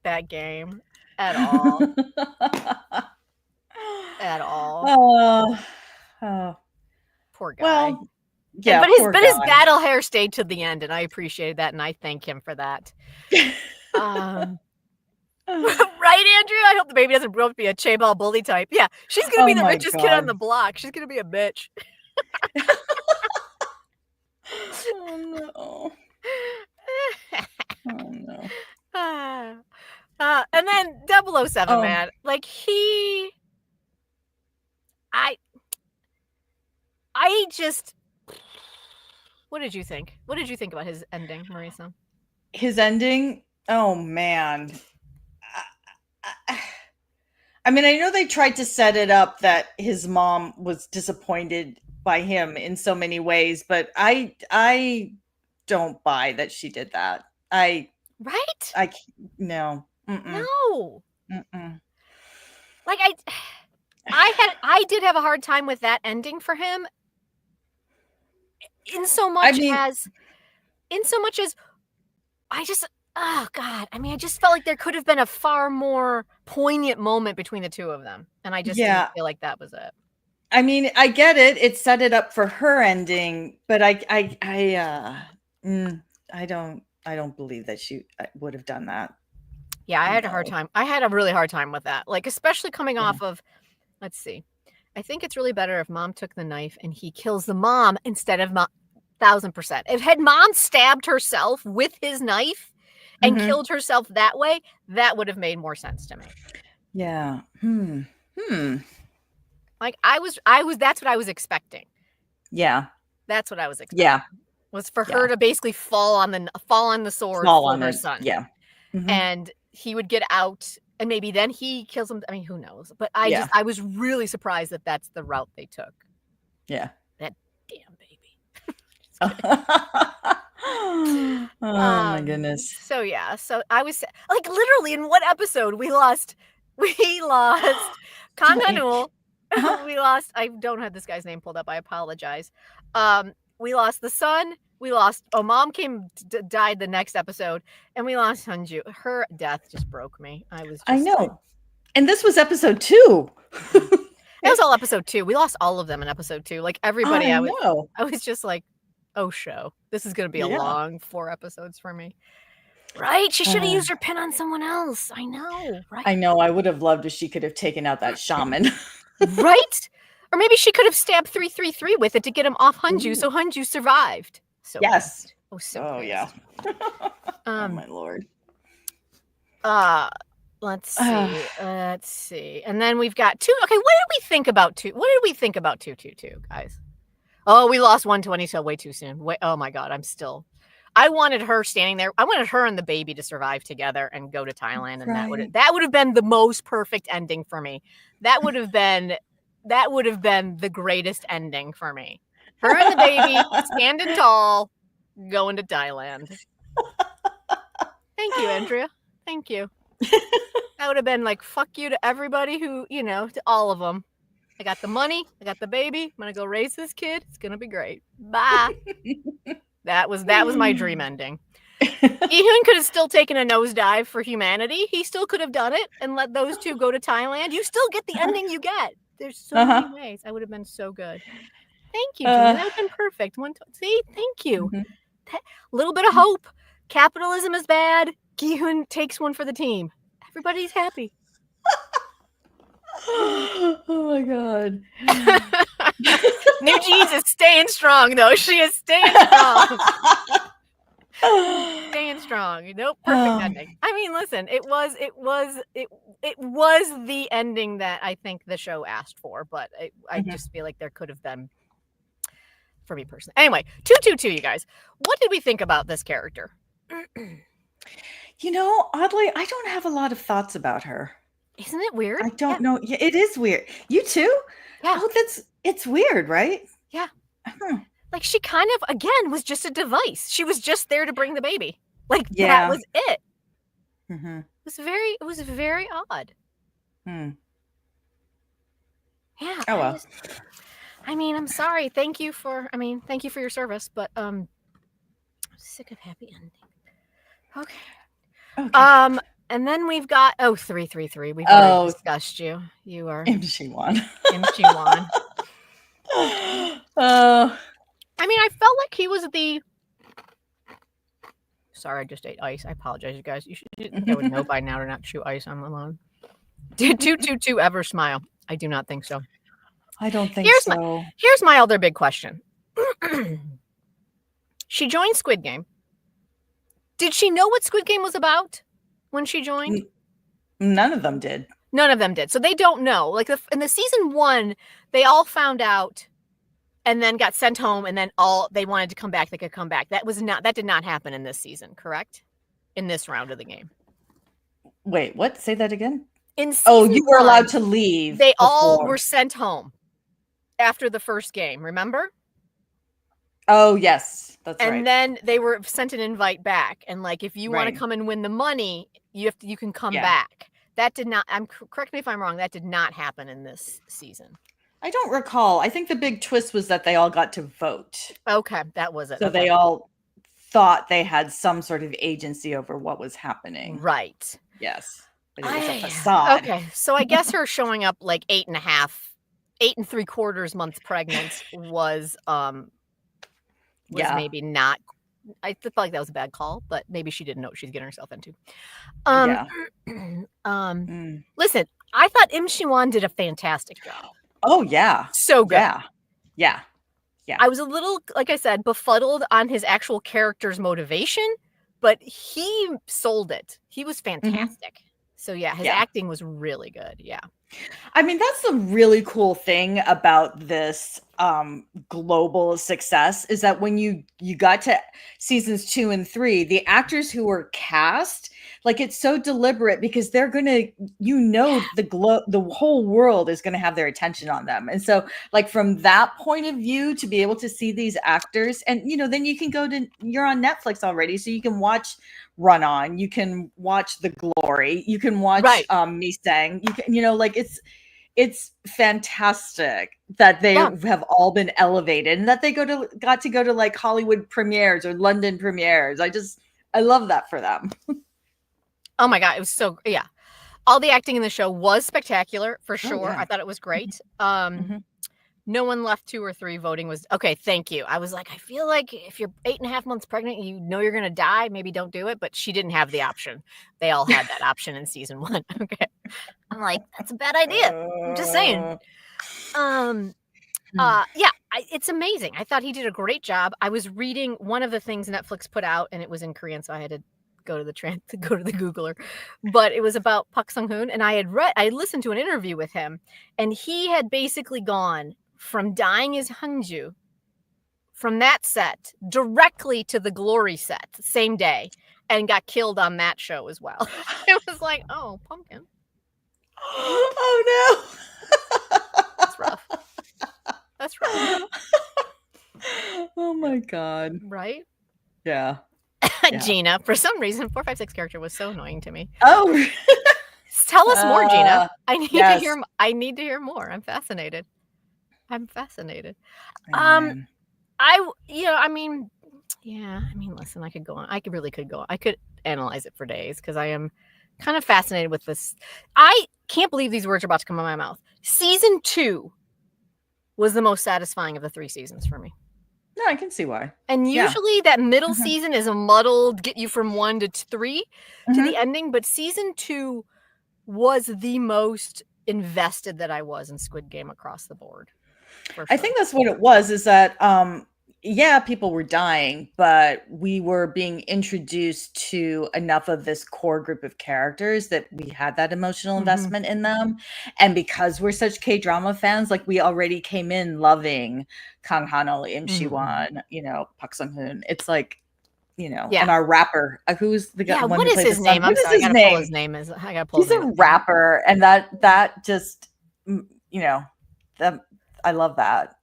that game at all. At all. Poor guy. Well, yeah, but his battle hair stayed to the end, and I appreciated that, and I thank him for that. Right, Andrew? I hope the baby doesn't grow up to be a chaebol bully type. Yeah, she's gonna be the richest kid on the block. She's gonna be a bitch. Oh no. And then 007, man. Like, I just, what did you think? What did you think about his ending, Marisa? His ending? Oh, man. I mean, I know they tried to set it up that his mom was disappointed by him in so many ways, but I don't buy that she did that. Right? No. No. Mm-mm. Like I did have a hard time with that ending for him. In so much as I just, oh God. I mean, I just felt like there could have been a far more poignant moment between the two of them. And I just didn't feel like that was it. I mean, I get it. It set it up for her ending, but I don't believe that she would have done that. Yeah, I had a hard time. I had a really hard time with that. Like, especially coming off of, let's see. I think it's really better if mom took the knife and he kills the mom instead of mom. 1000%. If had mom stabbed herself with his knife and killed herself that way, that would have made more sense to me. Yeah. Like that's what I was expecting. Yeah. That's what I was expecting. Yeah. Was for her to basically fall on the sword for her son. Yeah. And he would get out and maybe then he kills him. I mean, who knows? But I was really surprised that that's the route they took. Yeah. That damn baby. Oh my goodness. So yeah, so I was like literally in what episode we lost Kanganul. We lost, I don't have this guy's name pulled up, I apologize. We lost the son, we lost mom died the next episode, and we lost Hanju. Her death just broke me. I know. Like, and this was episode 2. It was all episode 2. We lost all of them in episode 2. Like everybody, I was just like, oh, show. This is going to be a long 4 episodes for me. Right? She should have used her pin on someone else. I know, right? I know. I would have loved if she could have taken out that shaman. Right? Or maybe she could have stabbed 333 with it to get him off Hanju, so Hanju survived. So yes. Oh, so oh yeah. Oh my lord. Let's see. And then we've got 2. Okay, what did we think about 2? What did we think about 222, guys? Oh, we lost 120 so way too soon. Oh my God, I wanted her standing there. I wanted her and the baby to survive together and go to Thailand, and that would have been the most perfect ending for me. That would have been the greatest ending for me. Her and the baby standing tall, going to Thailand. Thank you, Andrea. Thank you. That would have been like fuck you to everybody who, to all of them. I got the money. I got the baby. I'm going to go raise this kid. It's going to be great. Bye. That was my dream ending. Ehun could have still taken a nosedive for humanity. He still could have done it and let those 2 go to Thailand. You still get the ending you get. There's so many ways. I would have been so good. Thank you, Gina. That would have been perfect. See? Thank you. A little bit of hope. Capitalism is bad. Gi-hun takes one for the team. Everybody's happy. Oh my God. New Jeans is staying strong though. She is staying strong. Staying strong. Nope. Perfect ending. I mean, listen, it was the ending that I think the show asked for, but I just feel like there could have been, for me personally. Anyway, 222, you guys. What did we think about this character? Oddly, I don't have a lot of thoughts about her. Isn't it weird? I don't know. Yeah, it is weird. You too? Yeah. Oh, it's weird, right? Yeah. Like she kind of, again, was just a device. She was just there to bring the baby. Like that was it. It was very odd. Yeah. Oh well. I'm sorry. Thank you for your service, but I'm sick of happy ending. Okay. And then we've got 333. We've already discussed you. You are Imchiwan. Imchiwan. I felt like he was the. Sorry, I just ate ice. I apologize, you guys. I would know by now to not chew ice. I'm alone. Did 222 ever smile? I do not think so. I don't think so. Here's my other big question. She joined Squid Game. Did she know what Squid Game was about when she joined? None of them did. None of them did. So they don't know. Like in the season 1, they all found out and then got sent home, and then they wanted to come back. They could come back. That did not happen in this season, correct? In this round of the game. Wait, what? Say that again? In season you were allowed to leave. They all were sent home. after the first game, remember? Oh, yes, that's right. And then they were sent an invite back, and like, if you want to Right. come and win the money, you can come Yeah. back. That did not. Correct me if I'm wrong. That did not happen in this season. I don't recall. I think the big twist was that they all got to vote. Okay, that was it. So Okay. they all thought they had some sort of agency over what was happening. Right. Yes. But it was a facade. Okay, so I guess her showing up like 8 3/4 months pregnant was Yeah. maybe not. I feel like that was a bad call, but maybe she didn't know what she's getting herself into. Yeah. Listen, I thought Im Shi-won did a fantastic job. Oh, yeah. So good. Yeah. Yeah. Yeah. I was a little, like I said, befuddled on his actual character's motivation, but he sold it. He was fantastic. So yeah, his acting was really good. Yeah. I mean, that's the really cool thing about this global success is that when you got to seasons 2 and 3, the actors who were cast, like, it's so deliberate because they're gonna, the whole world is gonna have their attention on them. And so, like, from that point of view, to be able to see these actors, and then you can you're on Netflix already, so you can watch Run On, you can watch The Glory, you can watch Misang, you can, like, it's fantastic that they have all been elevated and that they got to go to like Hollywood premieres or London premieres. I love that for them. Oh my God, it was so, all the acting in the show was spectacular for sure. I thought it was great. No one left 2 or 3 voting was okay. Thank you. I was like, I feel like if you're 8.5 months pregnant, you're going to die. Maybe don't do it. But she didn't have the option. They all had that option in season 1. Okay. I'm like, that's a bad idea. I'm just saying. It's amazing. I thought he did a great job. I was reading one of the things Netflix put out, and it was in Korean, so I had to go to the Googler, but it was about Park Sung-hoon, and I had listened to an interview with him, and he had basically gone from dying as Hanju from that set directly to the Glory set the same day, and got killed on that show as well. It was like, oh, pumpkin. Oh no. That's rough. That's rough. Oh my God. Right? Yeah. Gina, for some reason, 456 character was so annoying to me. Oh. Tell us more, Gina. I need to hear more. I'm fascinated. Listen, I could go on. I could go on. I could analyze it for days because I am kind of fascinated with this. I can't believe these words are about to come out of my mouth. Season 2 was the most satisfying of the 3 seasons for me. No, I can see why. And usually that middle season is a muddled, get you from 1 to 3 to the ending. But season 2 was the most invested that I was in Squid Game across the board. Sure. I think that's what it was, is that, people were dying, but we were being introduced to enough of this core group of characters that we had that emotional investment in them. And because we're such K-drama fans, like, we already came in loving Kang Han-oh, Im Shi-won, Park Sung-hoon. It's like, and our rapper, who's the guy? What is his name? I'm sorry, I gotta pull his name. He's a rapper, and that just, I love that.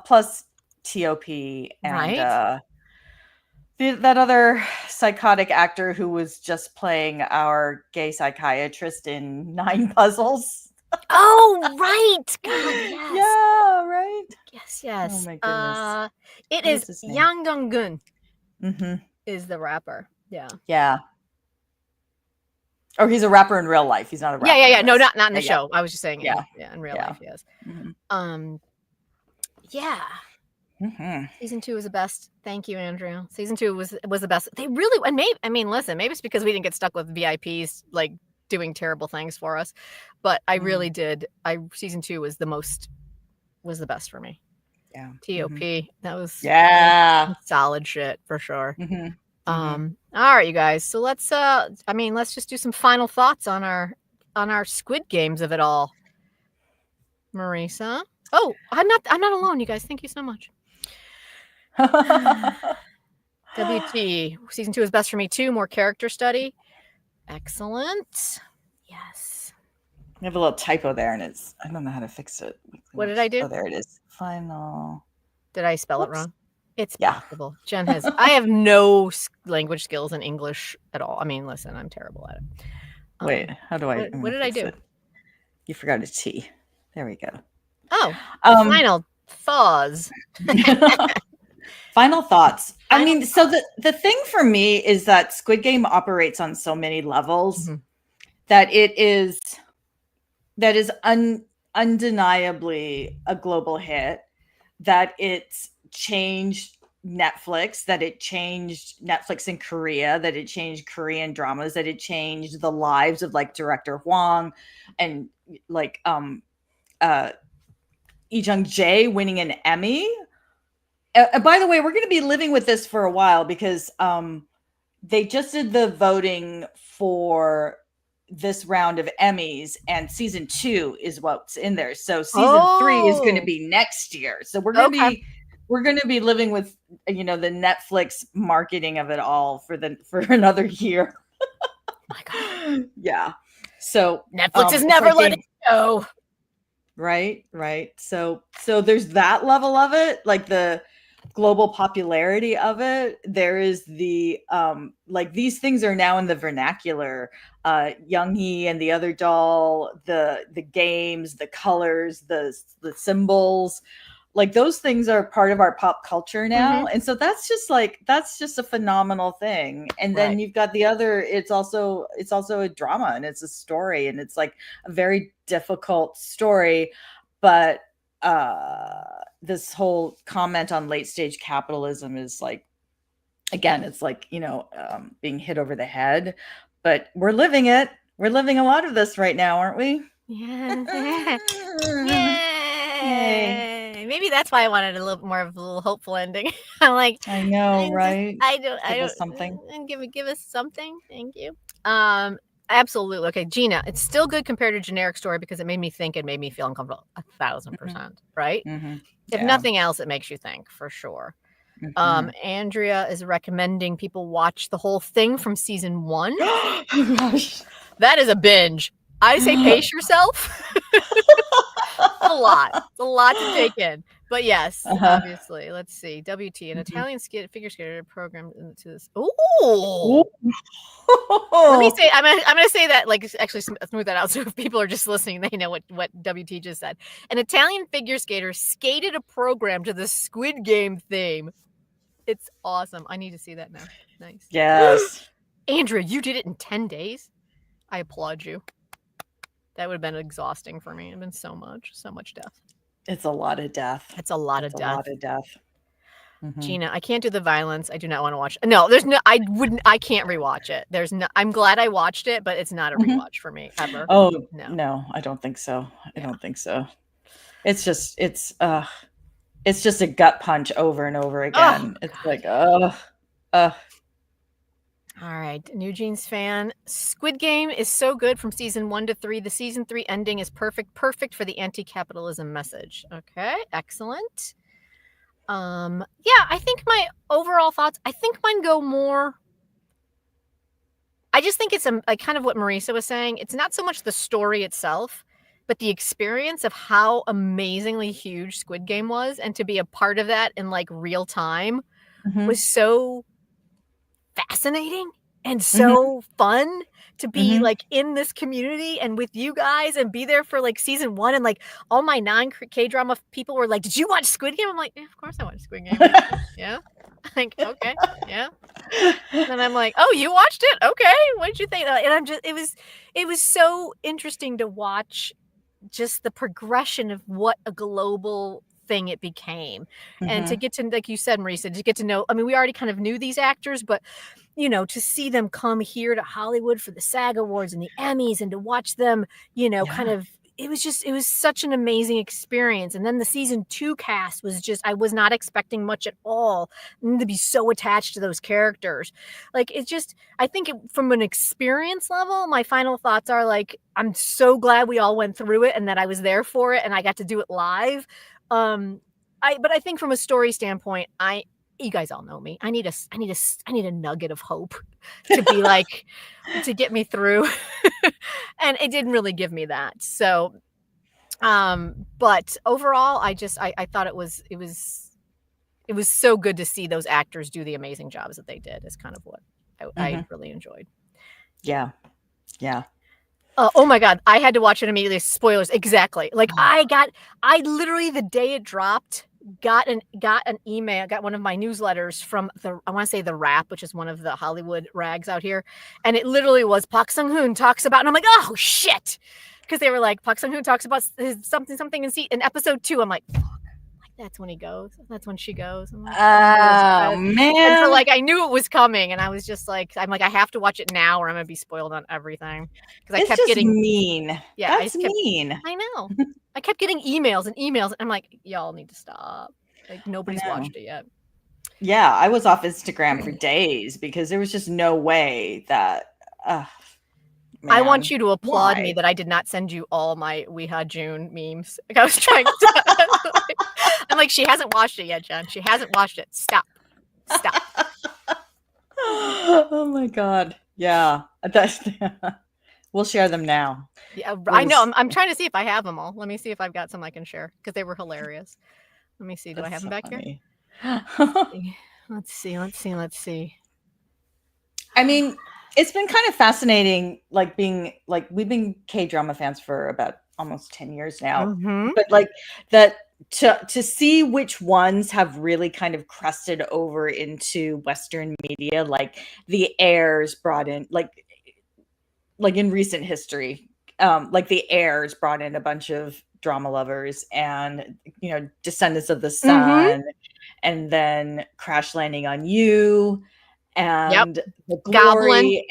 Plus T.O.P. and that other psychotic actor who was just playing our gay psychiatrist in 9 Puzzles. Oh, right. God, yes. Yeah, right. Yes. Oh my goodness. It is Yang Dong-gun. Is the rapper. Yeah. Or he's a rapper in real life. He's not a rapper. Yeah. No, not in the show. I was just saying. Yeah. In real life, yes. Season 2 was the best. Thank you, Andrea. Season 2 was the best. They really, and maybe it's because we didn't get stuck with VIPs like doing terrible things for us, but I really did. Season 2 was the best for me. Yeah. T.O.P. That was solid shit for sure. All right, you guys. So let's just do some final thoughts on our Squid Games of it all. Marisa. Oh, I'm not alone, you guys. Thank you so much. WT. Season 2 is best for me too. More character study. Excellent. Yes. I have a little typo there, and I don't know how to fix it. What did I do? Oh, there it is. Final. Did I spell it Whoops. wrong? It's Yeah. possible. Jenn has. I have no language skills in English at all. I mean, listen, I'm terrible at it. Wait, how do I? What did I do? It. You forgot a T. There we go. Oh, final thoughts. Final thoughts. I mean, so the thing for me is that Squid Game operates on so many levels that it is undeniably a global hit, that it's changed Netflix, that it changed Netflix in Korea, that it changed Korean dramas, that it changed the lives of like director Hwang and like Lee Jung Jae winning an Emmy. By the way, we're going to be living with this for a while because they just did the voting for this round of Emmys, and season 2 is what's in there. So season 3 is going to be next year. So we're going to be living with, you know, the Netflix marketing of it all for another year. Oh my God. Yeah. So Netflix is never letting go. Right. So there's that level of it, like the global popularity of it. There is the like these things are now in the vernacular. Younghee and the other doll, the games, the colors, the symbols, like those things are part of our pop culture now. And so that's just a phenomenal thing. And then you've got the other, it's also a drama, and it's a story, and it's like a very difficult story. But this whole comment on late stage capitalism is like, again, it's like, you know, being hit over the head, but we're living it. We're living a lot of this right now, aren't we? Yeah. Yay. Maybe that's why I wanted a little more of a little hopeful ending. I'm like, I know, right? I don't give us something. Give us something. Thank you. Absolutely. Okay, Gina, it's still good compared to generic story because it made me think, and made me feel uncomfortable 1,000%, right? If nothing else, it makes you think for sure. Andrea is recommending people watch the whole thing from season 1. Oh gosh. That is a binge. I say pace yourself. It's a lot. It's a lot to take in. But yes, obviously. Let's see. WT, an Italian figure skater program into this. Ooh. Let me say, I'm gonna say that, like, actually smooth that out so if people are just listening, they know what WT just said. An Italian figure skater skated a program to the Squid Game theme. It's awesome. I need to see that now. Nice. Yes. Andrea, you did it in 10 days. I applaud you. That would have been exhausting for me. It'd been so much death. It's a lot of death. It's a lot of death. Gina, I can't do the violence. I do not want to watch. No, there's no. I can't rewatch it. There's no. I'm glad I watched it, but it's not a rewatch for me ever. Oh no, I don't think so. I don't think so. It's just a gut punch over and over again. It's like All right, New Jeans fan. Squid Game is so good from season 1 to 3. The season 3 ending is perfect for the anti-capitalism message. Okay, excellent. Yeah, I think my overall thoughts, I think mine go more. I just think it's like kind of what Marisa was saying. It's not so much the story itself, but the experience of how amazingly huge Squid Game was, and to be a part of that in like real time was so fascinating and so fun to be like in this community and with you guys and be there for like season 1, and like all my non-K-drama people were like, did you watch Squid Game? I'm like, yeah, of course I watched Squid Game. Yeah. Like, okay, yeah. And I'm like, oh, you watched it? Okay. What did you think? And I'm just, it was so interesting to watch just the progression of what a global thing it became. And to get to, like you said, Marisa, to get to know, I mean, we already kind of knew these actors, but you know, to see them come here to Hollywood for the SAG Awards and the Emmys, and to watch them, you know, kind of, it was such an amazing experience. And then the season 2 cast was just, I was not expecting much at all, and to be so attached to those characters. Like, it's just, I think from an experience level, my final thoughts are like, I'm so glad we all went through it and that I was there for it and I got to do it live. But I think from a story standpoint, you guys all know me. I need a nugget of hope to be like, to get me through. And it didn't really give me that. So But overall, I thought it was so good to see those actors do the amazing jobs that they did. Is kind of what I really enjoyed. Yeah. Oh my God, I had to watch it immediately. Spoilers, exactly. Like I literally the day it dropped got an email, got one of my newsletters from I want to say the Wrap, which is one of the Hollywood rags out here, and it literally was Park Sung-hoon talks about, and I'm like, oh shit, because they were like Park Sung-hoon talks about his something in episode 2. I'm like, fuck. That's when he goes. That's when she goes. I'm like, oh man! And so like I knew it was coming, and I was just like, I'm like, I have to watch it now, or I'm gonna be spoiled on everything. Because I kept getting mean. Yeah, that's mean. I know. I kept getting emails and emails, and I'm like, y'all need to stop. Like nobody's watched it yet. Yeah, I was off Instagram for days because there was just no way that. Man, I want you to applaud me that I did not send you all my Weeha June memes. Like I was trying to. I'm like, she hasn't watched it yet, Jen. She hasn't watched it. Stop. Oh my God. Yeah. We'll share them now. Yeah, I know. I'm trying to see if I have them all. Let me see if I've got some I can share because they were hilarious. Let me see. Do I have them back here? Let's see. I mean, it's been kind of fascinating, like being like we've been K-drama fans for about almost 10 years now, but like that to see which ones have really kind of crusted over into Western media, like the Heirs brought in, like in recent history, like the Heirs brought in a bunch of drama lovers, and Descendants of the Sun, and then Crash Landing on You, and The Glory,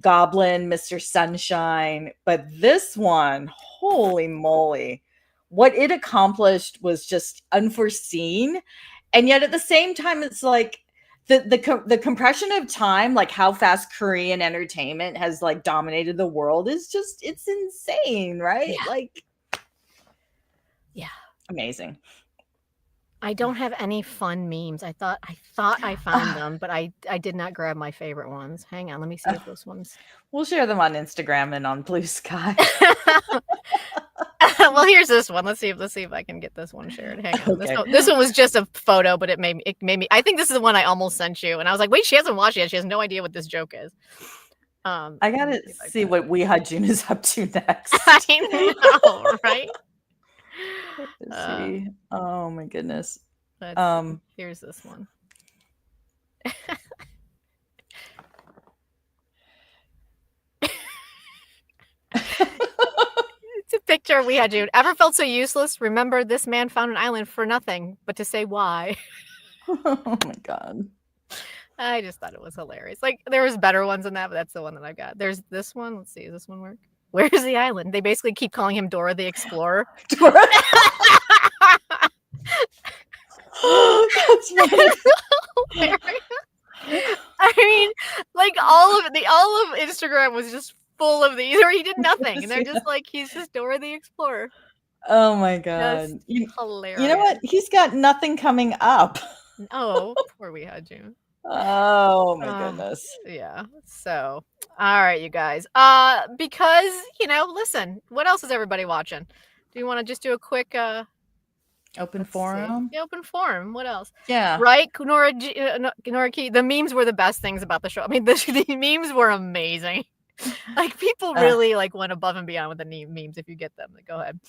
Goblin, Mr. Sunshine. But this one, holy moly, what it accomplished was just unforeseen. And yet at the same time, it's like the compression of time, like how fast Korean entertainment has like dominated the world is just, it's insane, right? Yeah. Amazing. I don't have any fun memes. I thought I found them, but I did not grab my favorite ones. Hang on, let me see if those ones. We'll share them on Instagram and on Blue Sky. Well, here's this one. Let's see if I can get this one shared. Hang on. Okay. This one was just a photo, but it made me. I think this is the one I almost sent you, and I was like, wait, she hasn't watched it yet. She has no idea what this joke is. I gotta see what Weeha June is up to next. I know, right? Let's see. Oh my goodness. Here's this one. It's a picture of Weeha June. Ever felt so useless? Remember, this man found an island for nothing but to say why. Oh my God. I just thought it was hilarious. Like there was better ones than that, but that's the one that I've got. There's this one. Let's see. Does this one work? Where's the island? They basically keep calling him Dora the Explorer. Dora. That's funny. I mean, like all of Instagram was just full of these, or he did nothing, and they're just like, he's just Dora the Explorer. Oh my God. Hilarious. You know what? He's got nothing coming up. Oh, poor Weeha June. Oh my goodness. Yeah. So, all right, you guys. Because, listen, what else is everybody watching? Do you want to just do a quick open forum? Yeah, open forum. What else? Yeah. Right? Nora Key. The memes were the best things about the show. I mean, the memes were amazing. Like people really like went above and beyond with the memes. If you get them, like, go ahead.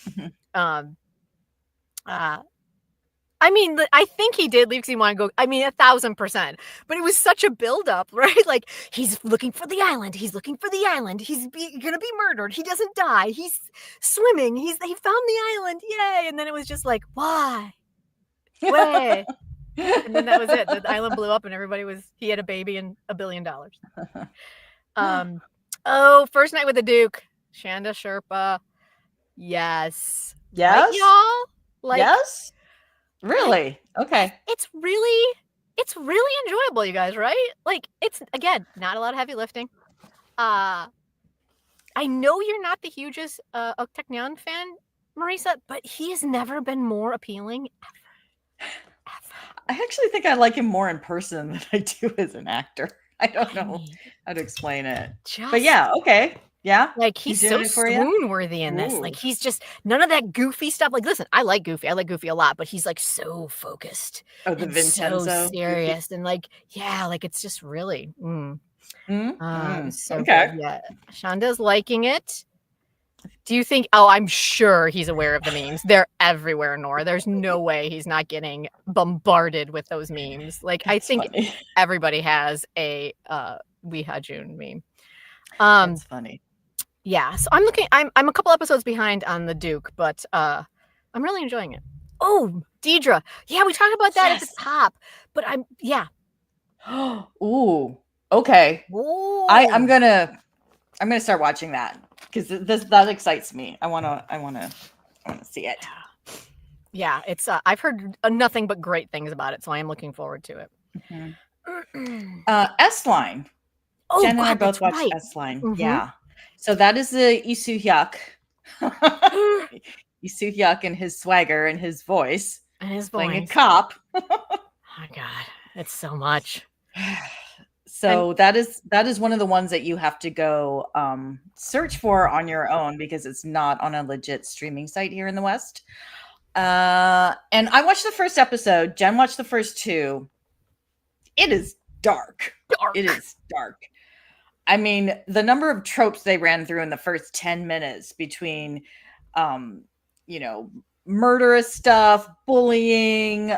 I mean, I think he did leave because he wanted to go. I mean, 1,000%. But it was such a buildup, right? Like he's looking for the island. He's looking for the island. He's gonna be murdered. He doesn't die. He's swimming. He found the island. Yay! And then it was just like, why? Way. And then that was it. The island blew up, and he had a baby and $1 billion. First night with the Duke, Shanda Sherpa. Yes. Yes. Right, y'all. Like, yes. Really? Okay. It's really enjoyable, you guys, right? Like, it's, again, not a lot of heavy lifting. I know you're not the hugest Octagon fan, Marisa, but he has never been more appealing ever. I actually think I like him more in person than I do as an actor. I don't know how to explain it. But yeah, okay. Yeah? Like, he's so doing it for you? swoon-worthy in this. Like, he's just none of that goofy stuff. Like, listen, I like Goofy. I like Goofy a lot, but he's, like, so focused Oh, the and so Vincenzo Goofy? serious and, like, yeah, like, it's just really, it's so Okay. good. Yeah. Shonda's liking it. Do you think I'm sure he's aware of the memes. They're everywhere, Nora. There's no way he's not getting bombarded with those memes. Like, I That's think funny. everybody has a, We June meme. That's funny. Yeah, so I'm a couple episodes behind on the Duke, but I'm really enjoying it. Oh, Deidre. Yeah, we talked about that at the top, but Ooh. Okay. I'm gonna start watching that because that excites me. I wanna see it. Yeah, it's I've heard nothing but great things about it, so I am looking forward to it. S-Line. Oh, Jen and I God, both that's watched right. S-Line. Yeah. So that is the Isu Hyuk. Isu Hyuk and his swagger and his voice. And his playing a voice. cop. Oh my God, it's so much. So that is one of the ones that you have to go search for on your own because it's not on a legit streaming site here in the West. And I watched the first episode. Jen watched the first two. It is dark. It is dark. I mean, the number of tropes they ran through in the first 10 minutes between, murderous stuff, bullying,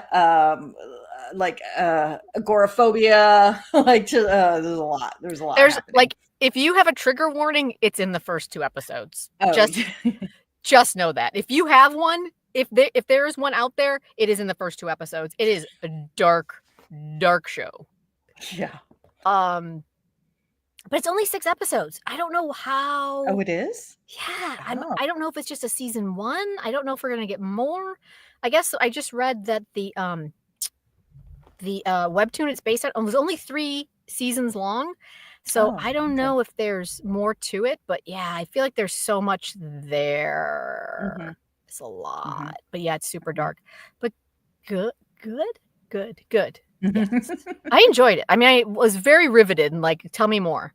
agoraphobia, there's a lot. There's happening. Like, if you have a trigger warning, it's in the first 2 episodes. Oh. Just know that. If you have one, if there is one out there, it is in the first 2 episodes. It is a dark show. Yeah. But it's only 6 episodes. I don't know how. Oh, it is? Yeah. I don't know if it's just a season 1. I don't know if we're gonna get more. I guess I just read that the webtoon it's based on was only 3 seasons long. So I don't know if there's more to it, but yeah, I feel like there's so much there. It's a lot. But yeah, it's super dark. But good. Yes. I enjoyed it. I mean, I was very riveted and like, tell me more.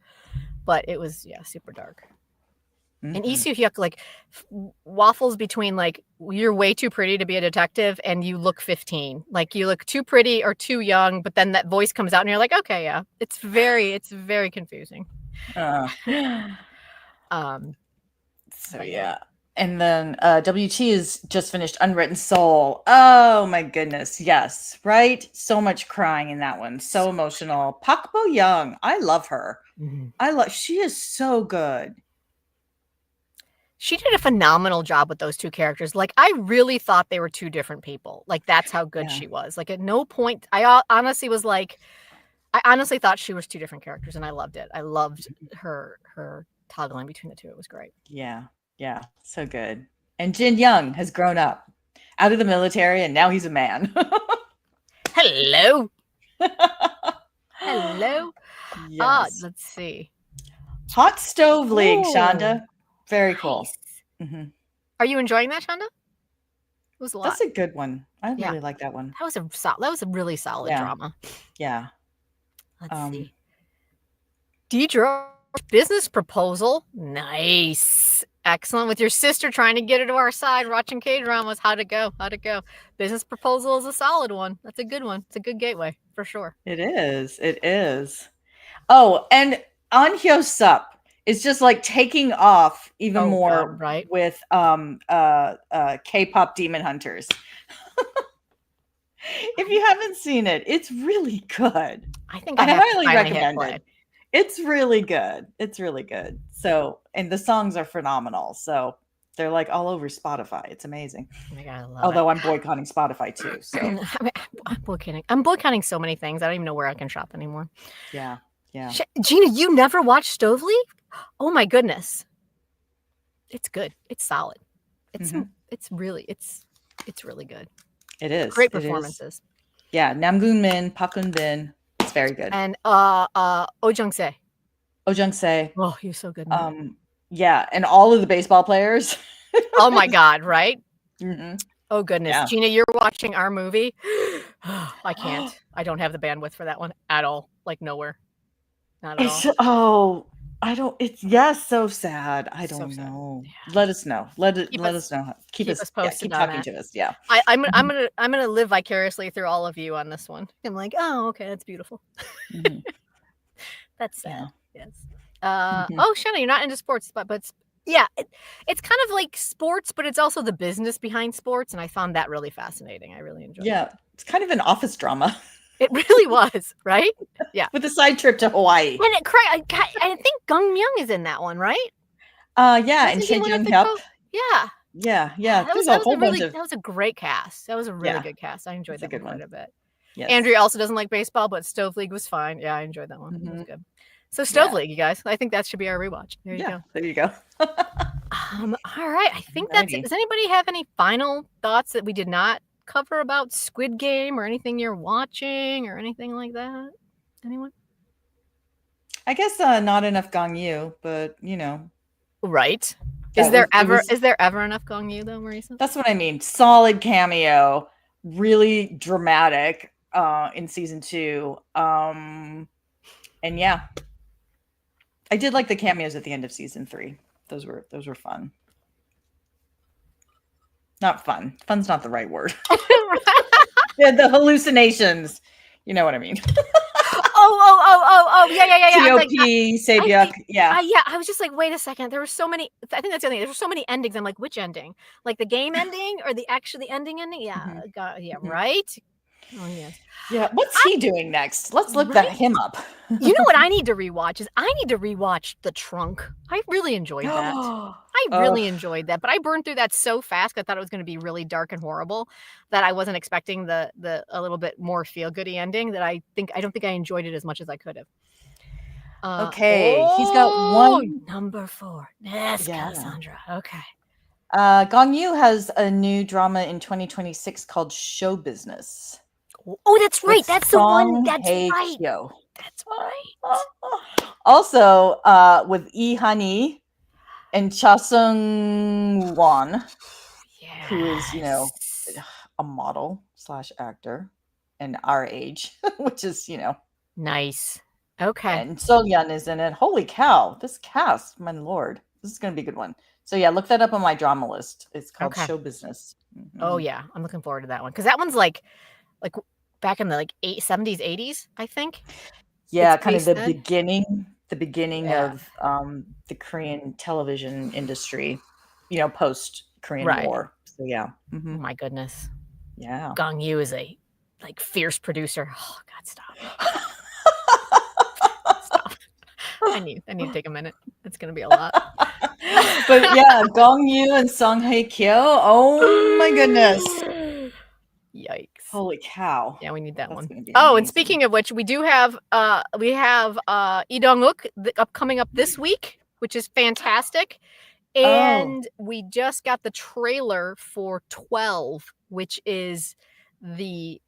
But it was, super dark. And Isu Hyuk like waffles between like you're way too pretty to be a detective and you look 15. Like you look too pretty or too young, but then that voice comes out and you're like, okay, yeah. It's very confusing. So yeah. And then WT is just finished Unwritten Soul. Oh my goodness. Yes. Right? So much crying in that one. So emotional. Park Bo Young. I love her. She is so good. She did a phenomenal job with those 2 characters. Like, I really thought they were 2 different people. Like, that's how good she was. Like, at no point, I honestly thought she was 2 different characters, and I loved it. I loved her toggling between the 2. It was great. Yeah. Yeah. So good. And Jin Young has grown up out of the military, and now he's a man. Hello. Hello. Yes. Let's see. Hot Stove League, Shonda. Very cool. Nice. Are you enjoying that, Shonda? It was a lot. That's a good one. I really like that one. That was a really solid drama. Yeah. Let's see. Deidre, business proposal. Nice. Excellent. With your sister trying to get her to our side, watching K-dramas. How'd it go? Business proposal is a solid one. That's a good one. It's a good gateway for sure. It is. Oh, and An Hyo Sup is just like taking off even more right? with K-pop Demon Hunters. If you haven't seen it, it's really good. I think I highly recommend it. It's really good. So, and the songs are phenomenal. So they're like all over Spotify. It's amazing. Oh my God, I love Although I'm boycotting Spotify too. So I'm boycotting so many things. I don't even know where I can shop anymore. Yeah. Gina, you never watched Stove League? Oh my goodness. It's good. It's solid. It's really good. It is. Great performances. Yeah, Namgoon Min, Park Eun Bin. It's very good. And Oh Jung-se. Oh, he was so good. Yeah, and all of the baseball players. Oh my God, right? Oh goodness. Yeah. Gina, you're watching our movie. I can't. I don't have the bandwidth for that one at all. Like nowhere. Not at all. I don't. It's so sad. I So don't sad. know. Yeah. Let us know. Let Keep us know. Keep us posted keep on talking that. to us. Yeah. I'm Mhm. gonna live vicariously through all of you on this one. I'm like, oh, okay, that's beautiful. Mhm. That's sad. Yeah. Yes. Mhm. Oh, Shanna, you're not into sports, but yeah, it's kind of like sports, but it's also the business behind sports, and I found that really fascinating. I really enjoyed Yeah. it. It's kind of an office drama It really was, right? Yeah. with a side trip to Hawaii. And I think Gung Myung is in that one, right? Yeah, and Wasn't he Chae one of Jung the Hyup. Yeah. Yeah, Yeah, yeah. There's a whole bunch of that was a great cast. That was a really yeah. good cast. I enjoyed It's a that one good quite one. a bit. Yes. Andrea also doesn't like baseball, but Stove League was fine. Yeah, I enjoyed that one. It was good. So Stove League, you guys. I think that should be our rewatch. There you go. There you go. All right. I think that's it. Does anybody have any final thoughts that we did not cover about Squid Game or anything you're watching or anything like that? Anyone? I guess not enough Gong Yu, but Right. That Is there was- ever enough Gong Yu though, Marisa? That's what I mean. Solid cameo, really dramatic in season 2. And yeah. I did like the cameos at the end of season 3. Those were fun. Not fun. Fun's not the right word. Yeah, the hallucinations. You know what I mean. Oh, yeah. T.O.P. Sabyuk. Yeah. Yeah, I was just like, wait a second. There were so many. I think that's the other thing. There were so many endings. I'm like, which ending? Like the game ending or the ending? Yeah, right. Oh yes. Yeah. What's he doing next? Let's look him up. You know what I need to rewatch is I need to rewatch The Trunk. I really enjoyed that. I really enjoyed that, but I burned through that so fast. I thought it was going to be really dark and horrible that I wasn't expecting the a little bit more feel goody ending. That I don't think I enjoyed it as much as I could have. Okay, he's got one number 4. Yes, Cassandra. Okay. Gong Yu has a new drama in 2026 called Show Business. Oh, that's right. That's the one. That's right. Kyo. That's right. Also, with Lee Hani and Cha Sung Won, who is, a model / actor and our age, which is, nice. Okay. And So Yun is in it. Holy cow. This cast, my lord. This is going to be a good one. So yeah, look that up on my drama list. It's called Show Business. Mm-hmm. Oh yeah, I'm looking forward to that one because that one's like back in the 70s, 80s, I think. Yeah, kind of the beginning of the Korean television industry, post Korean War. So yeah. Mm-hmm. Oh my goodness. Yeah. Gong Yu is a fierce producer. Oh God, stop. Stop. I need to take a minute. It's gonna be a lot. But yeah, Gong Yu and Song Hae Kyo. Oh my goodness. Yikes. Holy cow. Yeah, we need that one. Oh, and speaking of which, we have Lee Dong-wook coming up this week, which is fantastic. And we just got the trailer for 12, which is the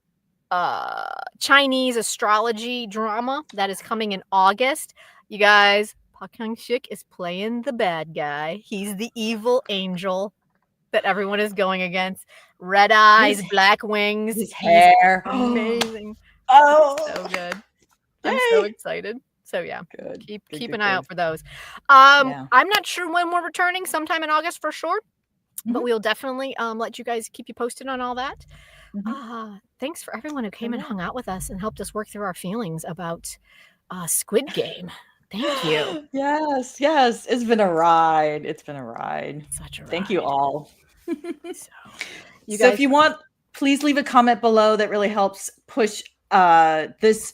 Chinese astrology drama that is coming in August. You guys, Park Hyung-sik is playing the bad guy. He's the evil angel that everyone is going against. Red eyes, black wings. His hair. Amazing. Oh, so good. I'm so excited. So yeah, good. Keep an eye out for those. I'm not sure when we're returning, sometime in August for sure. But we'll definitely let you guys keep you posted on all that. Thanks for everyone who came and hung out with us and helped us work through our feelings about Squid Game. Thank you. Yes. It's been a ride. Such a ride. Thank you all. So if you want, please leave a comment below. That really helps push this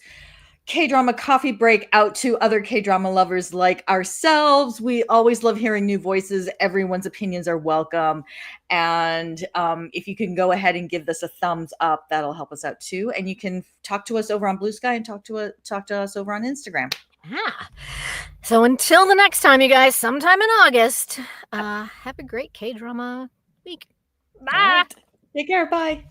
KDrama Coffee Break out to other KDrama lovers like ourselves. We always love hearing new voices. Everyone's opinions are welcome. And if you can go ahead and give this a thumbs up, that'll help us out too. And you can talk to us over on Blue Sky and talk to us over on Instagram. So until the next time, you guys, sometime in August, have a great KDrama week. Bye. Right. Take care. Bye.